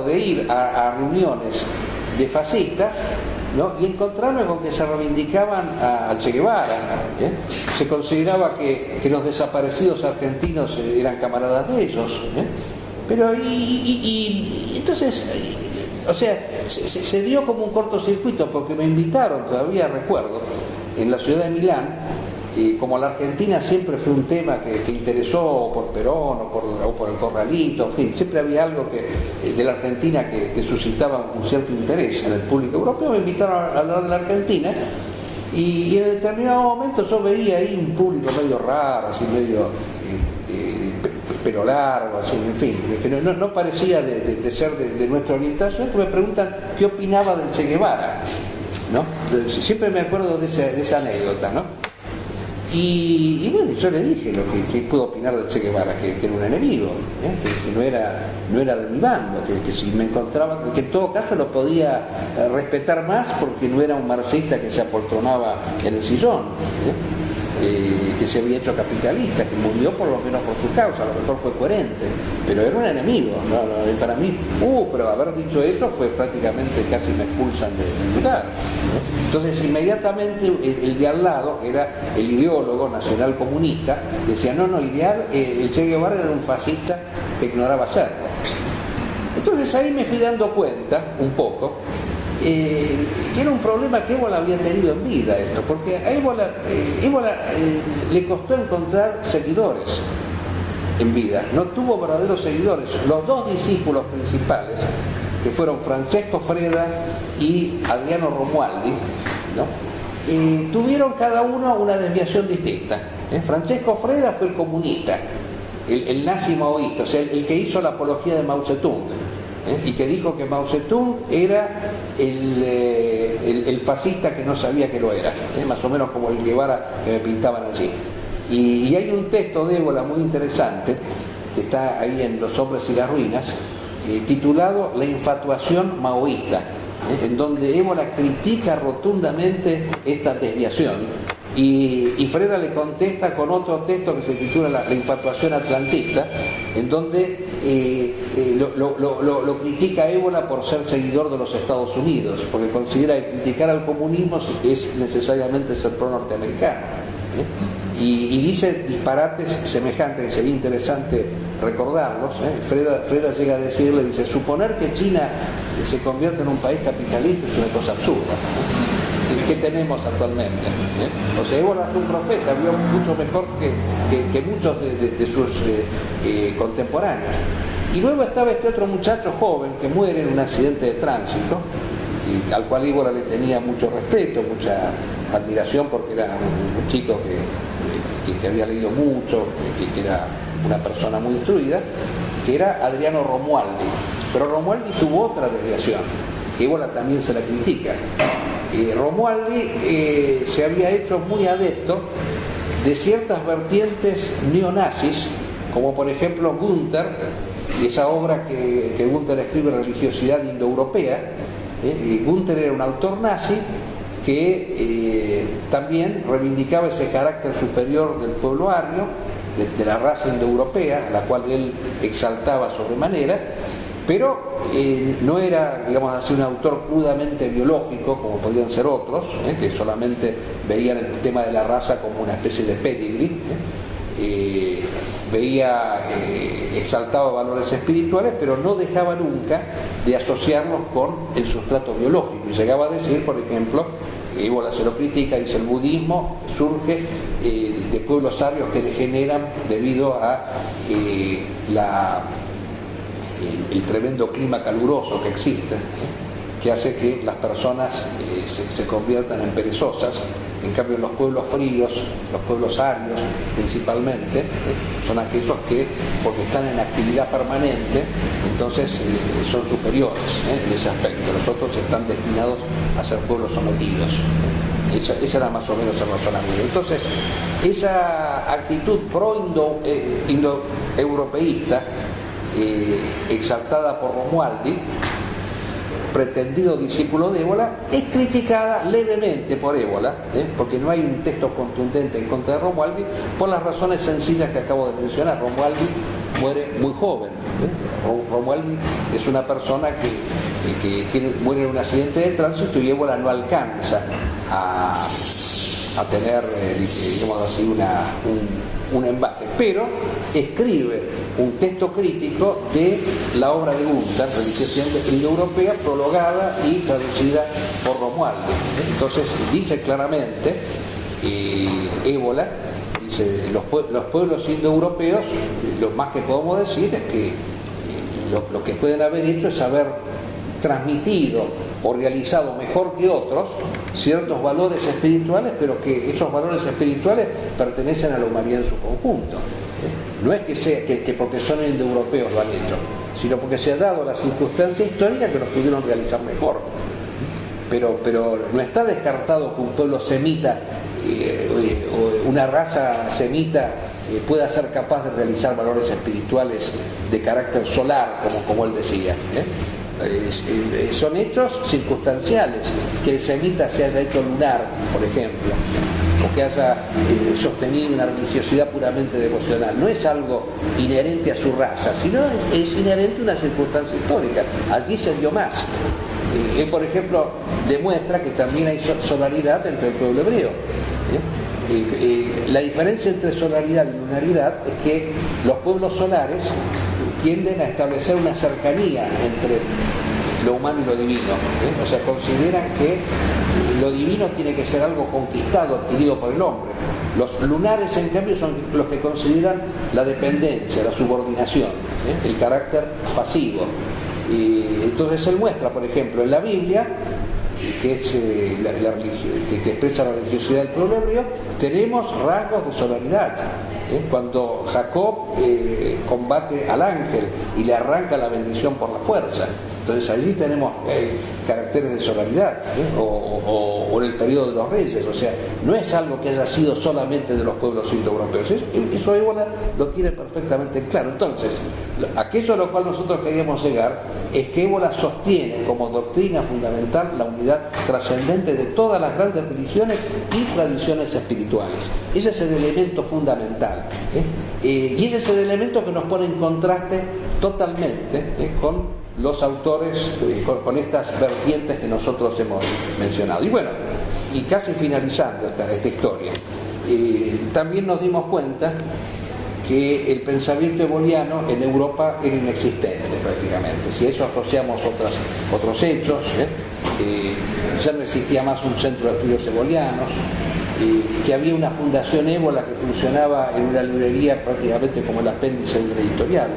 de ir a reuniones de fascistas, ¿no? Y encontrarme con que se reivindicaban al Che Guevara, se consideraba que los desaparecidos argentinos eran camaradas de ellos, pero entonces, o sea, se dio como un cortocircuito, porque me invitaron, todavía recuerdo, en la ciudad de Milán, y como la Argentina siempre fue un tema que interesó por Perón o por el Corralito, en fin, siempre había algo de la Argentina que suscitaba un cierto interés en el público europeo. Me invitaron a hablar de la Argentina y en determinado momento yo veía ahí un público medio raro, así medio pelo largo, así, en fin, que no parecía de ser de nuestra orientación, que me preguntan qué opinaba del Che Guevara, ¿no? Siempre me acuerdo de esa anécdota, ¿no? Y bueno, yo le dije lo que puedo opinar del Che Guevara, que era un enemigo, que no era de mi bando, que si me encontraba, que en todo caso lo podía respetar más porque no era un marxista que se apoltronaba en el sillón, que se había hecho capitalista, que murió por lo menos por su causa, a lo mejor fue coherente, pero era un enemigo, para mí, pero haber dicho eso fue prácticamente, casi me expulsan del lugar. Entonces inmediatamente el de al lado, que era el ideólogo nacional comunista, decía, el Che Guevara era un fascista que ignoraba serlo. Entonces ahí me fui dando cuenta un poco que era un problema que Ébola había tenido en vida esto, porque a Ébola le costó encontrar seguidores en vida, no tuvo verdaderos seguidores. Los dos discípulos principales, que fueron Francesco Freda y Adriano Romualdi, ¿no? Tuvieron cada uno una desviación distinta. Francesco Freda fue el comunista, el nazi maoísta, o sea, el que hizo la apología de Mao Zedong, y que dijo que Mao Zedong era el fascista que no sabía que lo era, más o menos como el Guevara que me pintaban así. Y hay un texto de Évola muy interesante, que está ahí en Los hombres y las ruinas, titulado La infatuación maoísta, en donde Évola critica rotundamente esta desviación. Y Freda le contesta con otro texto que se titula La infatuación atlantista, en donde lo critica a Évola por ser seguidor de los Estados Unidos, porque considera que criticar al comunismo es necesariamente ser pro-norteamericano. Y dice disparates semejantes, que sería interesante recordarlos. Freda llega a decirle, dice, suponer que China se convierte en un país capitalista es una cosa absurda. ¿Qué tenemos actualmente? O sea, Évola es un profeta, vio mucho mejor que muchos de sus contemporáneos. Y luego estaba este otro muchacho joven que muere en un accidente de tránsito, y al cual Évola le tenía mucho respeto, mucha admiración, porque era un chico que había leído mucho, que era una persona muy instruida, que era Adriano Romualdi. Pero Romualdi tuvo otra desviación, que Évola también se la critica. Romualdi se había hecho muy adepto de ciertas vertientes neonazis, como por ejemplo Günther, y esa obra que Günther escribe, Religiosidad indoeuropea. Günther era un autor nazi que también reivindicaba ese carácter superior del pueblo ario, de la raza indoeuropea, a la cual él exaltaba sobremanera, pero no era, digamos así, un autor crudamente biológico como podían ser otros, que solamente veían el tema de la raza como una especie de pedigree. Exaltaba valores espirituales, pero no dejaba nunca de asociarlos con el sustrato biológico, y llegaba a decir, por ejemplo, Évola se lo critica, dice, el budismo surge de pueblos arios que degeneran debido a el tremendo clima caluroso que existe, que hace que las personas se conviertan en perezosas. En cambio, los pueblos fríos, los pueblos arios principalmente, son aquellos que, porque están en actividad permanente, entonces son superiores en ese aspecto. Los otros están destinados a ser pueblos sometidos. Ese era más o menos el razonamiento. Entonces, esa actitud pro-indoeuropeísta, exaltada por Romualdi, pretendido discípulo de Évola, es criticada levemente por Évola, porque no hay un texto contundente en contra de Romualdi, por las razones sencillas que acabo de mencionar. Romualdi muere muy joven. Romualdi es una persona que muere en un accidente de tránsito, y Évola no alcanza a tener, digamos así, un embate, pero escribe un texto crítico de la obra de Günther, Religiosidad indoeuropea, prologada y traducida por Romualdi. Entonces dice claramente, Évola dice, los pueblos indoeuropeos, lo más que podemos decir es que lo que pueden haber hecho es haber transmitido o realizado mejor que otros ciertos valores espirituales, pero que esos valores espirituales pertenecen a la humanidad en su conjunto. No es que sea que porque son indoeuropeos lo han hecho, sino porque se ha dado la circunstancia histórica que los pudieron realizar mejor. Pero no está descartado que un pueblo semita, o una raza semita, pueda ser capaz de realizar valores espirituales de carácter solar, como él decía. Son hechos circunstanciales, que el semita se haya hecho lunar, por ejemplo, o que haya sostenido una religiosidad puramente devocional. No es algo inherente a su raza, sino es inherente a una circunstancia histórica. Allí se dio más. Él, por ejemplo, demuestra que también hay solaridad entre el pueblo hebreo. La diferencia entre solaridad y lunaridad es que los pueblos solares tienden a establecer una cercanía entre lo humano y lo divino. O sea, consideran que lo divino tiene que ser algo conquistado, adquirido por el hombre. Los lunares, en cambio, son los que consideran la dependencia, la subordinación, el carácter pasivo. Y entonces él muestra, por ejemplo, en la Biblia, que es que expresa la religiosidad del pueblo hebreo, tenemos rasgos de solaridad. cuando Jacob combate al ángel y le arranca la bendición por la fuerza. Entonces allí tenemos caracteres de solaridad, o en el periodo de los reyes. O sea, no es algo que haya sido solamente de los pueblos indoeuropeos. Eso Évola lo tiene perfectamente claro. Entonces, aquello a lo cual nosotros queríamos llegar es que Évola sostiene como doctrina fundamental la unidad trascendente de todas las grandes religiones y tradiciones espirituales. Ese es el elemento fundamental, y ese es el elemento que nos pone en contraste totalmente con los autores, con estas vertientes que nosotros hemos mencionado. Y bueno, y casi finalizando esta historia, también nos dimos cuenta que el pensamiento eboliano en Europa era inexistente prácticamente. Si a eso asociamos otros hechos, ya no existía más un centro de estudios ebolianos, que había una fundación ébola que funcionaba en una librería prácticamente como el apéndice de una editorial,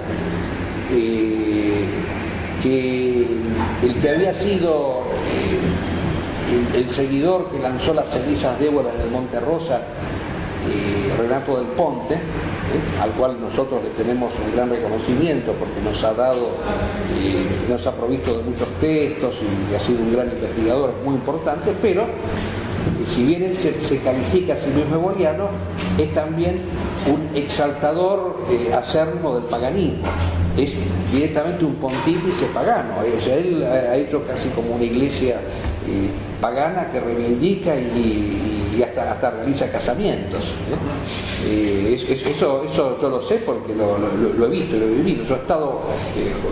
que el que había sido el seguidor que lanzó las cenizas de Ébola en el Monte Rosa, Renato del Ponte, al cual nosotros le tenemos un gran reconocimiento porque nos ha dado, nos ha provisto de muchos textos y ha sido un gran investigador muy importante, pero si bien él se califica a sí mismo eboliano, es también un exaltador acérrimo del paganismo. Es directamente un pontífice pagano, o sea, él ha hecho casi como una iglesia pagana que reivindica y hasta realiza casamientos. Eso yo lo sé porque lo he visto y lo he vivido. Yo he estado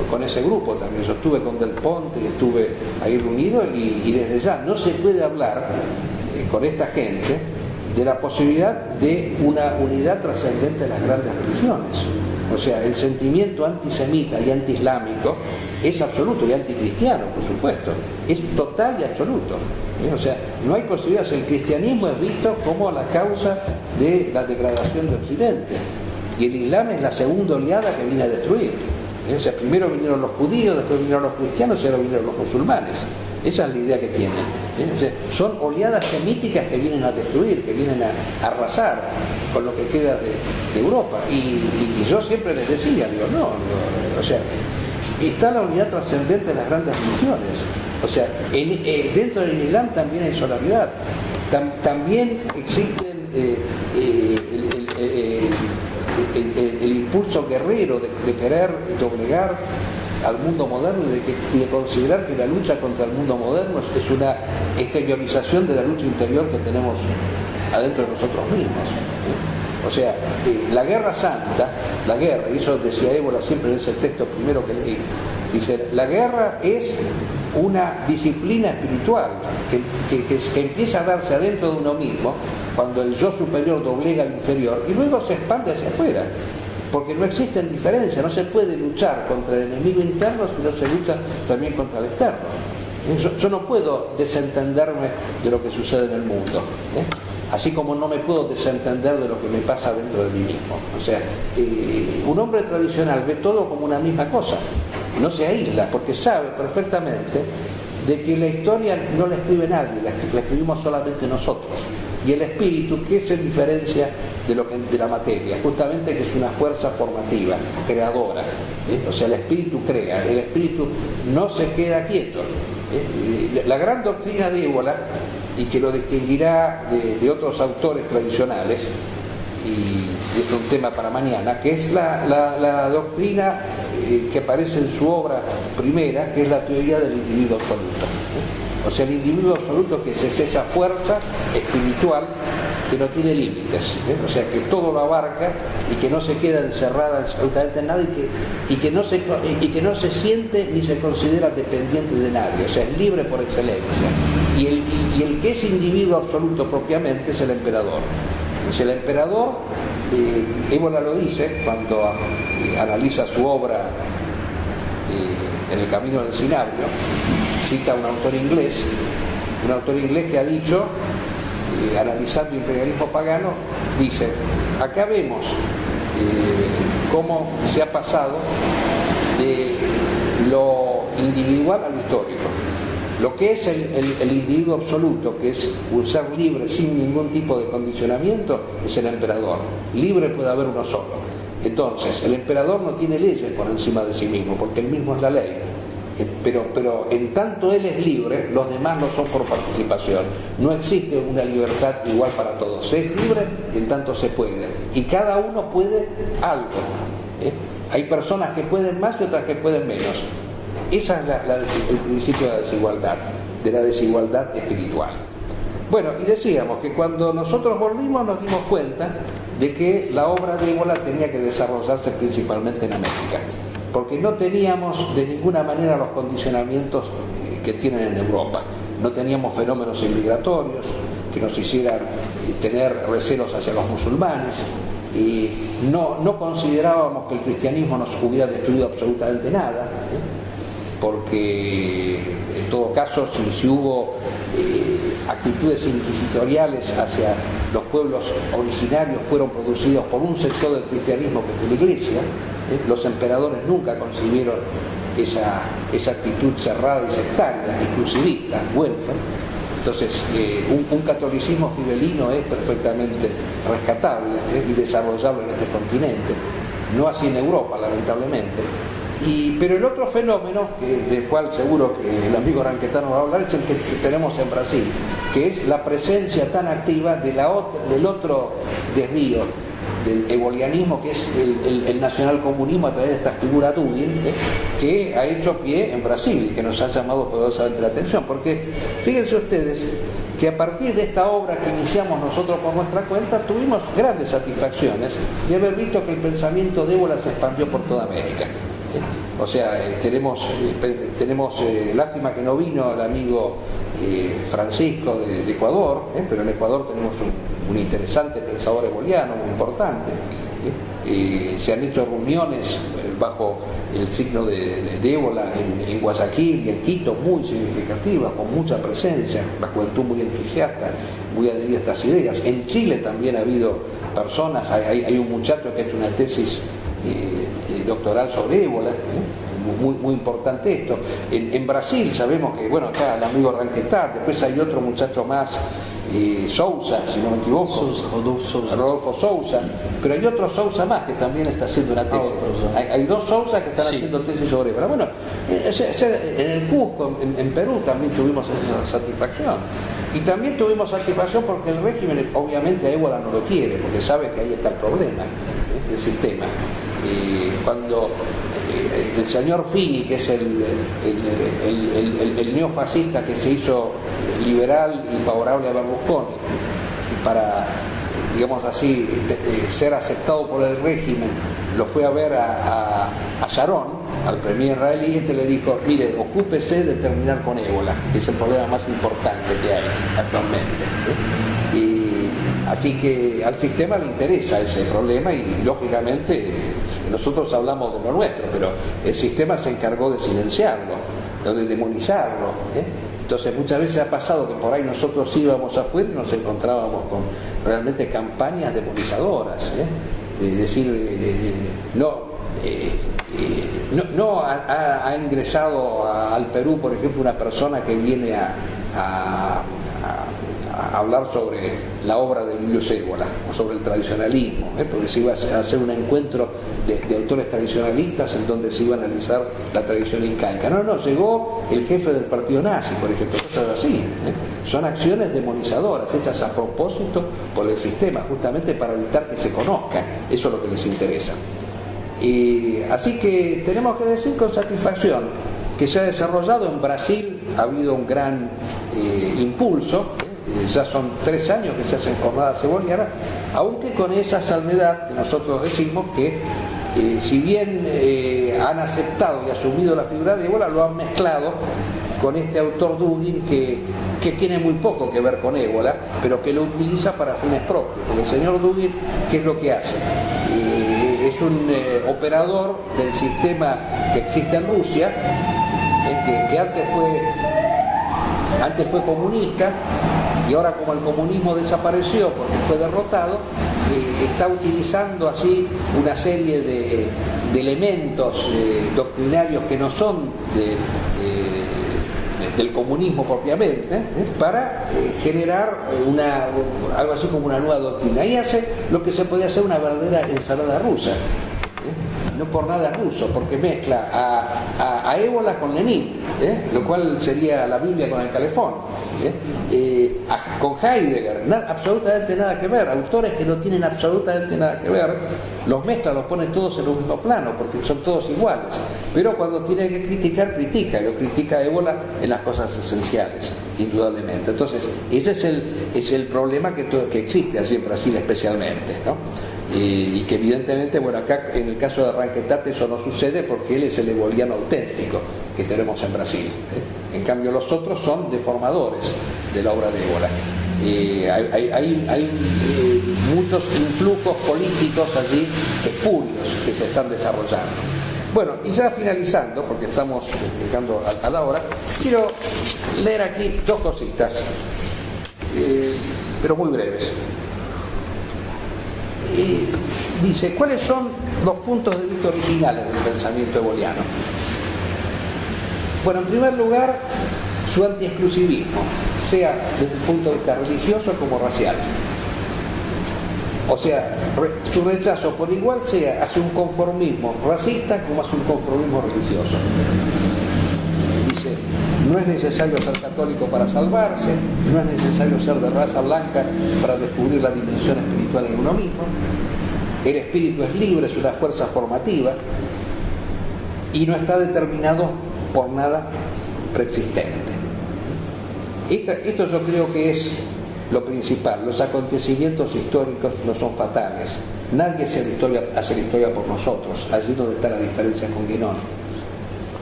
con ese grupo también, yo estuve con Del Ponte y estuve ahí reunido, y desde ya no se puede hablar con esta gente de la posibilidad de una unidad trascendente de las grandes religiones. O sea, el sentimiento antisemita y antiislámico es absoluto, y anticristiano, por supuesto, es total y absoluto. O sea, no hay posibilidades. El cristianismo es visto como la causa de la degradación de Occidente, y el Islam es la segunda oleada que viene a destruir. O sea, primero vinieron los judíos, después vinieron los cristianos y ahora vinieron los musulmanes. Esa es la idea que tienen. O sea, son oleadas semíticas que vienen a destruir, que vienen a arrasar con lo que queda de Europa. Y yo siempre les decía, o sea, está la unidad trascendente de las grandes religiones. O sea, dentro del Islam también hay solaridad. También existen el impulso guerrero de querer doblegar al mundo moderno y de considerar que la lucha contra el mundo moderno es una exteriorización de la lucha interior que tenemos adentro de nosotros mismos. O sea, la guerra santa, y eso decía Évola siempre en ese texto primero que leí, dice, la guerra es una disciplina espiritual que empieza a darse adentro de uno mismo cuando el yo superior doblega al inferior y luego se expande hacia afuera. Porque no existen diferencias, no se puede luchar contra el enemigo interno si no se lucha también contra el externo. Yo no puedo desentenderme de lo que sucede en el mundo, así como no me puedo desentender de lo que me pasa dentro de mí mismo. O sea, un hombre tradicional ve todo como una misma cosa, no se aísla, porque sabe perfectamente de que la historia no la escribe nadie, la escribimos solamente nosotros. Y el espíritu, ¿qué se diferencia de la materia? Justamente que es una fuerza formativa, creadora. O sea, el espíritu crea, el espíritu no se queda quieto. La gran doctrina de Évola, y que lo distinguirá de otros autores tradicionales, y es un tema para mañana, que es la doctrina que aparece en su obra primera, que es la teoría del individuo absoluto. O sea, el individuo absoluto, que es esa fuerza espiritual que no tiene límites, o sea, que todo lo abarca y que no se queda encerrada absolutamente en nada, y que no se siente ni se considera dependiente de nadie, o sea, es libre por excelencia. Y el que es individuo absoluto propiamente es el emperador. Es el emperador, Évola lo dice cuando analiza su obra en el Camino del Cinabrio, cita a un autor inglés que ha dicho, analizando el imperialismo pagano, dice, acá vemos cómo se ha pasado de lo individual a lo histórico. Lo que es el individuo absoluto, que es un ser libre sin ningún tipo de condicionamiento, es el emperador. Libre puede haber uno solo. Entonces, el emperador no tiene leyes por encima de sí mismo, porque él mismo es la ley. Pero en tanto él es libre, los demás no son por participación. No existe una libertad igual para todos. Se es libre en tanto se puede. Y cada uno puede algo. Hay personas que pueden más y otras que pueden menos. Ese es el principio de la desigualdad espiritual. Bueno, y decíamos que cuando nosotros volvimos nos dimos cuenta de que la obra de Ébola tenía que desarrollarse principalmente en América, porque no teníamos de ninguna manera los condicionamientos que tienen en Europa. No teníamos fenómenos inmigratorios que nos hicieran tener recelos hacia los musulmanes, y no considerábamos que el cristianismo nos hubiera destruido absolutamente nada, porque en todo caso si hubo actitudes inquisitoriales hacia los pueblos originarios, fueron producidos por un sector del cristianismo que fue la Iglesia. Los emperadores nunca concibieron esa actitud cerrada y sectaria, exclusivista, welfare. Entonces un catolicismo gibelino es perfectamente rescatable y desarrollable en este continente, no así en Europa, lamentablemente. Pero el otro fenómeno, del cual seguro que el amigo Ranquetano va a hablar, es el que tenemos en Brasil, que es la presencia tan activa del otro desvío del ebolianismo, que es el nacionalcomunismo a través de esta figura Dugin, que ha hecho pie en Brasil y que nos ha llamado poderosamente la atención, porque fíjense ustedes que a partir de esta obra que iniciamos nosotros por nuestra cuenta tuvimos grandes satisfacciones de haber visto que el pensamiento de Ébola se expandió por toda América. O sea, tenemos lástima que no vino el amigo Francisco de Ecuador, pero en Ecuador tenemos un interesante pensador eboliano, muy importante. Se han hecho reuniones bajo el signo de Ébola en Guayaquil y en Quito, muy significativas, con mucha presencia, la juventud muy entusiasta, muy adherida a estas ideas. En Chile también ha habido personas, hay un muchacho que ha hecho una tesis doctoral sobre Ébola, muy importante esto. En Brasil sabemos que, bueno, acá el amigo Ranquetá, después hay otro muchacho más, Sousa, si no me equivoco, Rodolfo Sousa, pero hay otro Sousa más que también está haciendo una tesis. Hay dos Sousa que están haciendo tesis sobre Ébola. Bueno, en el Cusco, en Perú también tuvimos esa satisfacción. Y también tuvimos satisfacción porque el régimen obviamente a Ébola no lo quiere, porque sabe que ahí está el problema del sistema. Cuando el señor Fini, que es el neofascista que se hizo liberal y favorable a Berlusconi, para, digamos así, ser aceptado por el régimen, lo fue a ver a Sharon, al premier israelí, y este le dijo: mire, ocúpese de terminar con Ébola, que es el problema más importante que hay actualmente. Así que al sistema le interesa ese problema y lógicamente nosotros hablamos de lo nuestro, pero el sistema se encargó de silenciarlo, de demonizarlo. Entonces muchas veces ha pasado que por ahí nosotros íbamos afuera y nos encontrábamos con realmente campañas demonizadoras, de decir, no ha ingresado al Perú, por ejemplo, una persona que viene a hablar sobre la obra de Julius Evola o sobre el tradicionalismo, porque se iba a hacer un encuentro de autores tradicionalistas en donde se iba a analizar la tradición incaica. No, llegó el jefe del partido nazi, por ejemplo, cosas así. Son acciones demonizadoras hechas a propósito por el sistema, justamente para evitar que se conozca. Eso es lo que les interesa. Así que tenemos que decir con satisfacción que se ha desarrollado en Brasil, ha habido un gran impulso. Ya son 3 años que se hacen jornadas ebolianas, aunque con esa salvedad que nosotros decimos que si bien han aceptado y asumido la figura de Ébola, lo han mezclado con este autor Dugin que tiene muy poco que ver con Ébola, pero que lo utiliza para fines propios. Porque el señor Dugin, ¿qué es lo que hace? Es un operador del sistema que existe en Rusia, que antes fue comunista, y ahora, como el comunismo desapareció porque fue derrotado, está utilizando así una serie de elementos doctrinarios que no son del comunismo propiamente, para generar algo así como una nueva doctrina. Ahí hace lo que se podía hacer una verdadera ensalada rusa. No por nada ruso, porque mezcla a Ébola con Lenin, lo cual sería la Biblia con el calefón, con Heidegger, absolutamente nada que ver, autores que no tienen absolutamente nada que ver, los mezcla, los pone todos en un mismo plano, porque son todos iguales, pero cuando tiene que criticar, critica, lo critica a Ébola en las cosas esenciales, indudablemente. Entonces, ese es el problema que existe allí en Brasil especialmente, ¿no? Y que evidentemente, bueno, acá en el caso de Ranquetate eso no sucede porque él es el eboliano auténtico que tenemos en Brasil, En cambio los otros son deformadores de la obra de Ébola. Hay muchos influjos políticos allí espurios que se están desarrollando. Bueno, y ya finalizando, porque estamos llegando a la hora, quiero leer aquí dos cositas, pero muy breves. Dice, ¿cuáles son los puntos de vista originales del pensamiento eboliano? Bueno, en primer lugar, su antiexclusivismo, sea desde el punto de vista religioso como racial. O sea, su rechazo por igual sea hacia un conformismo racista como hacia un conformismo religioso. Dice, no es necesario ser católico para salvarse, no es necesario ser de raza blanca para descubrir la dimensión espiritual en uno mismo. El espíritu es libre, es una fuerza formativa y no está determinado por nada preexistente. Esto yo creo que es lo principal. Los acontecimientos históricos no son fatales. Nadie hace la historia por nosotros, allí donde está la diferencia con Guénon.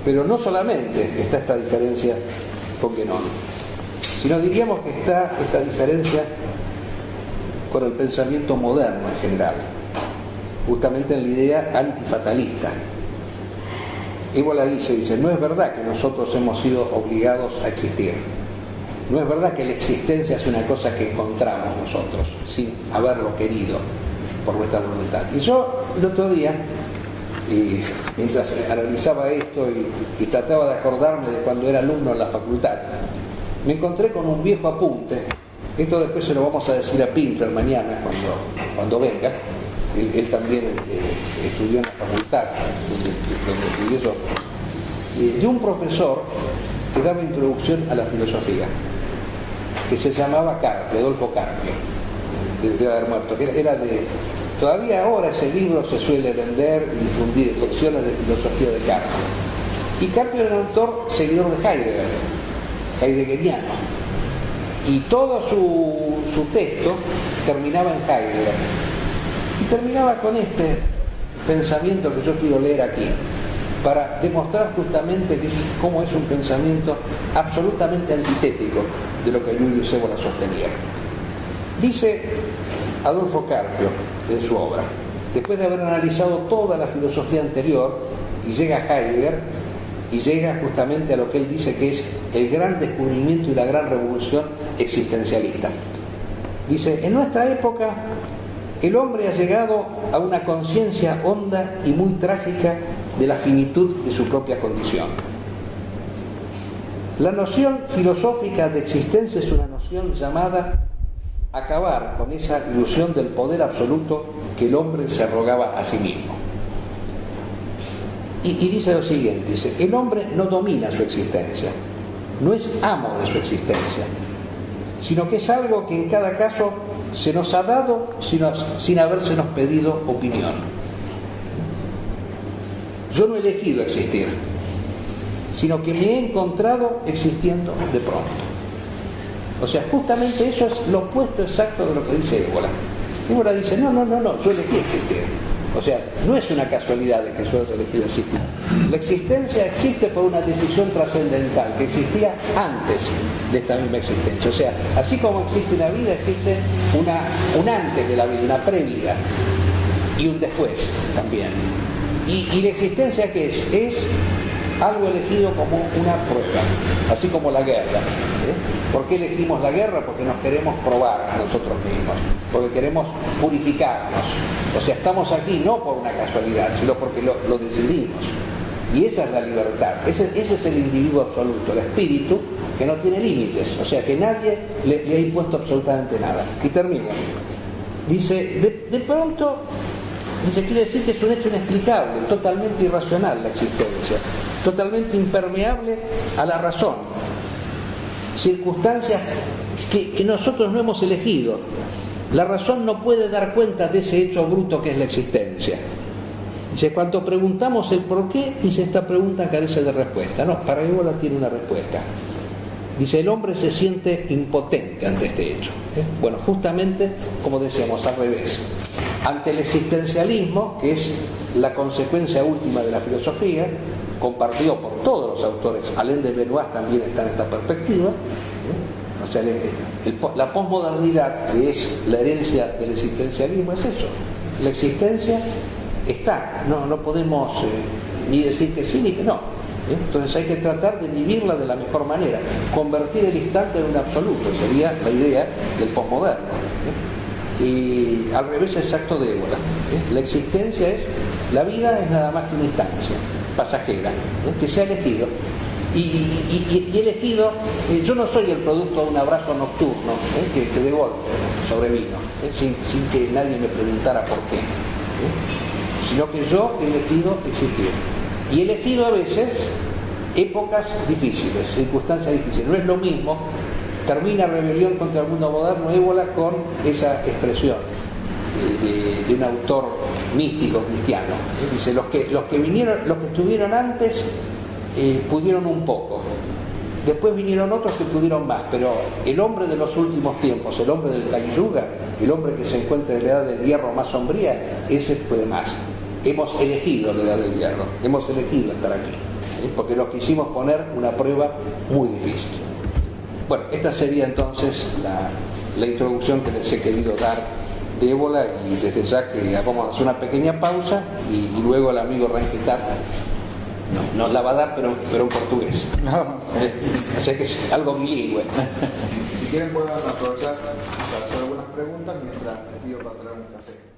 Pero no solamente está esta diferencia con Guénon, sino diríamos que está esta diferencia con el pensamiento moderno en general, justamente en la idea antifatalista. Ébola dice, no es verdad que nosotros hemos sido obligados a existir. No es verdad que la existencia es una cosa que encontramos nosotros, sin haberlo querido por nuestra voluntad. Y yo el otro día, mientras analizaba esto y trataba de acordarme de cuando era alumno en la facultad, me encontré con un viejo apunte. Esto después se lo vamos a decir a Pinter mañana cuando venga. Él también estudió en la facultad donde estudié yo, de un profesor que daba introducción a la filosofía, que se llamaba Carpio, Adolfo Carpio, debe haber muerto, que era todavía ahora ese libro se suele vender y difundir, lecciones de filosofía de Carpio. Y Carpio era un autor seguidor de Heidegger, heideggeriano, y todo su texto terminaba en Heidegger. Y terminaba con este pensamiento que yo quiero leer aquí, para demostrar justamente cómo es un pensamiento absolutamente antitético de lo que Julius Evola sostenía. Dice Adolfo Carpio en su obra, después de haber analizado toda la filosofía anterior, y llega a Heidegger, y llega justamente a lo que él dice que es el gran descubrimiento y la gran revolución existencialista. Dice, en nuestra época el hombre ha llegado a una conciencia honda y muy trágica de la finitud de su propia condición. La noción filosófica de existencia es una noción llamada a acabar con esa ilusión del poder absoluto que el hombre se arrogaba a sí mismo. Y dice lo siguiente, dice, el hombre no domina su existencia, no es amo de su existencia, sino que es algo que en cada caso se nos ha dado sin habérsenos pedido opinión. Yo no he elegido existir, sino que me he encontrado existiendo de pronto. O sea, justamente eso es lo opuesto exacto de lo que dice Ébola. Ébola dice, no, yo elegí existir. O sea, no es una casualidad de que yo haya elegido existir. La existencia existe por una decisión trascendental que existía antes de esta misma existencia. O sea, así como existe una vida, existe un antes de la vida, una previda y un después también. Y la existencia, ¿qué es? Es algo elegido como una prueba, así como la guerra. ¿Por qué elegimos la guerra? Porque nos queremos probar a nosotros mismos, porque queremos purificarnos. O sea, estamos aquí no por una casualidad, sino porque lo decidimos. Y esa es la libertad, ese es el individuo absoluto. El espíritu que no tiene límites, o sea que nadie le ha impuesto absolutamente nada. Y termino. Dice, de pronto, quiere decir que es un hecho inexplicable, totalmente irracional la existencia, totalmente impermeable a la razón, circunstancias que nosotros no hemos elegido. La razón no puede dar cuenta de ese hecho bruto que es la existencia. Dice, cuando preguntamos el por qué, dice, esta pregunta carece de respuesta. No, para Évola tiene una respuesta. Dice, el hombre se siente impotente ante este hecho. Bueno, justamente, como decíamos, al revés. Ante el existencialismo, que es la consecuencia última de la filosofía, compartido por todos los autores, Alain de Benoist también está en esta perspectiva, o sea, la posmodernidad, que es la herencia del existencialismo, es eso. La existencia está, no podemos ni decir que sí ni que no. Entonces hay que tratar de vivirla de la mejor manera, convertir el instante en un absoluto, sería la idea del posmoderno. Y al revés exacto de Évola. La existencia es, la vida es nada más que una instancia pasajera, que se ha elegido. Y elegido, yo no soy el producto de un abrazo nocturno que de golpe sobrevino, sin que nadie me preguntara por qué, sino que yo he elegido existir. Y he elegido a veces épocas difíciles, circunstancias difíciles. No es lo mismo, termina Rebelión contra el mundo moderno, Évola, con esa expresión de un autor místico cristiano. Dice, los que estuvieron antes pudieron un poco, después vinieron otros que pudieron más, pero el hombre de los últimos tiempos, el hombre del Kali Yuga, el hombre que se encuentra en la edad del hierro más sombría, ese puede más. Hemos elegido la edad del hierro, hemos elegido estar aquí, porque nos quisimos poner una prueba muy difícil. Bueno, esta sería entonces la introducción que les he querido dar de Évola, y desde ya que vamos a hacer una pequeña pausa y luego el amigo Ranquitat nos la va a dar, pero en portugués. O sea que es algo bilingüe. Si quieren pueden aprovechar para hacer algunas preguntas mientras les pido para traer un café.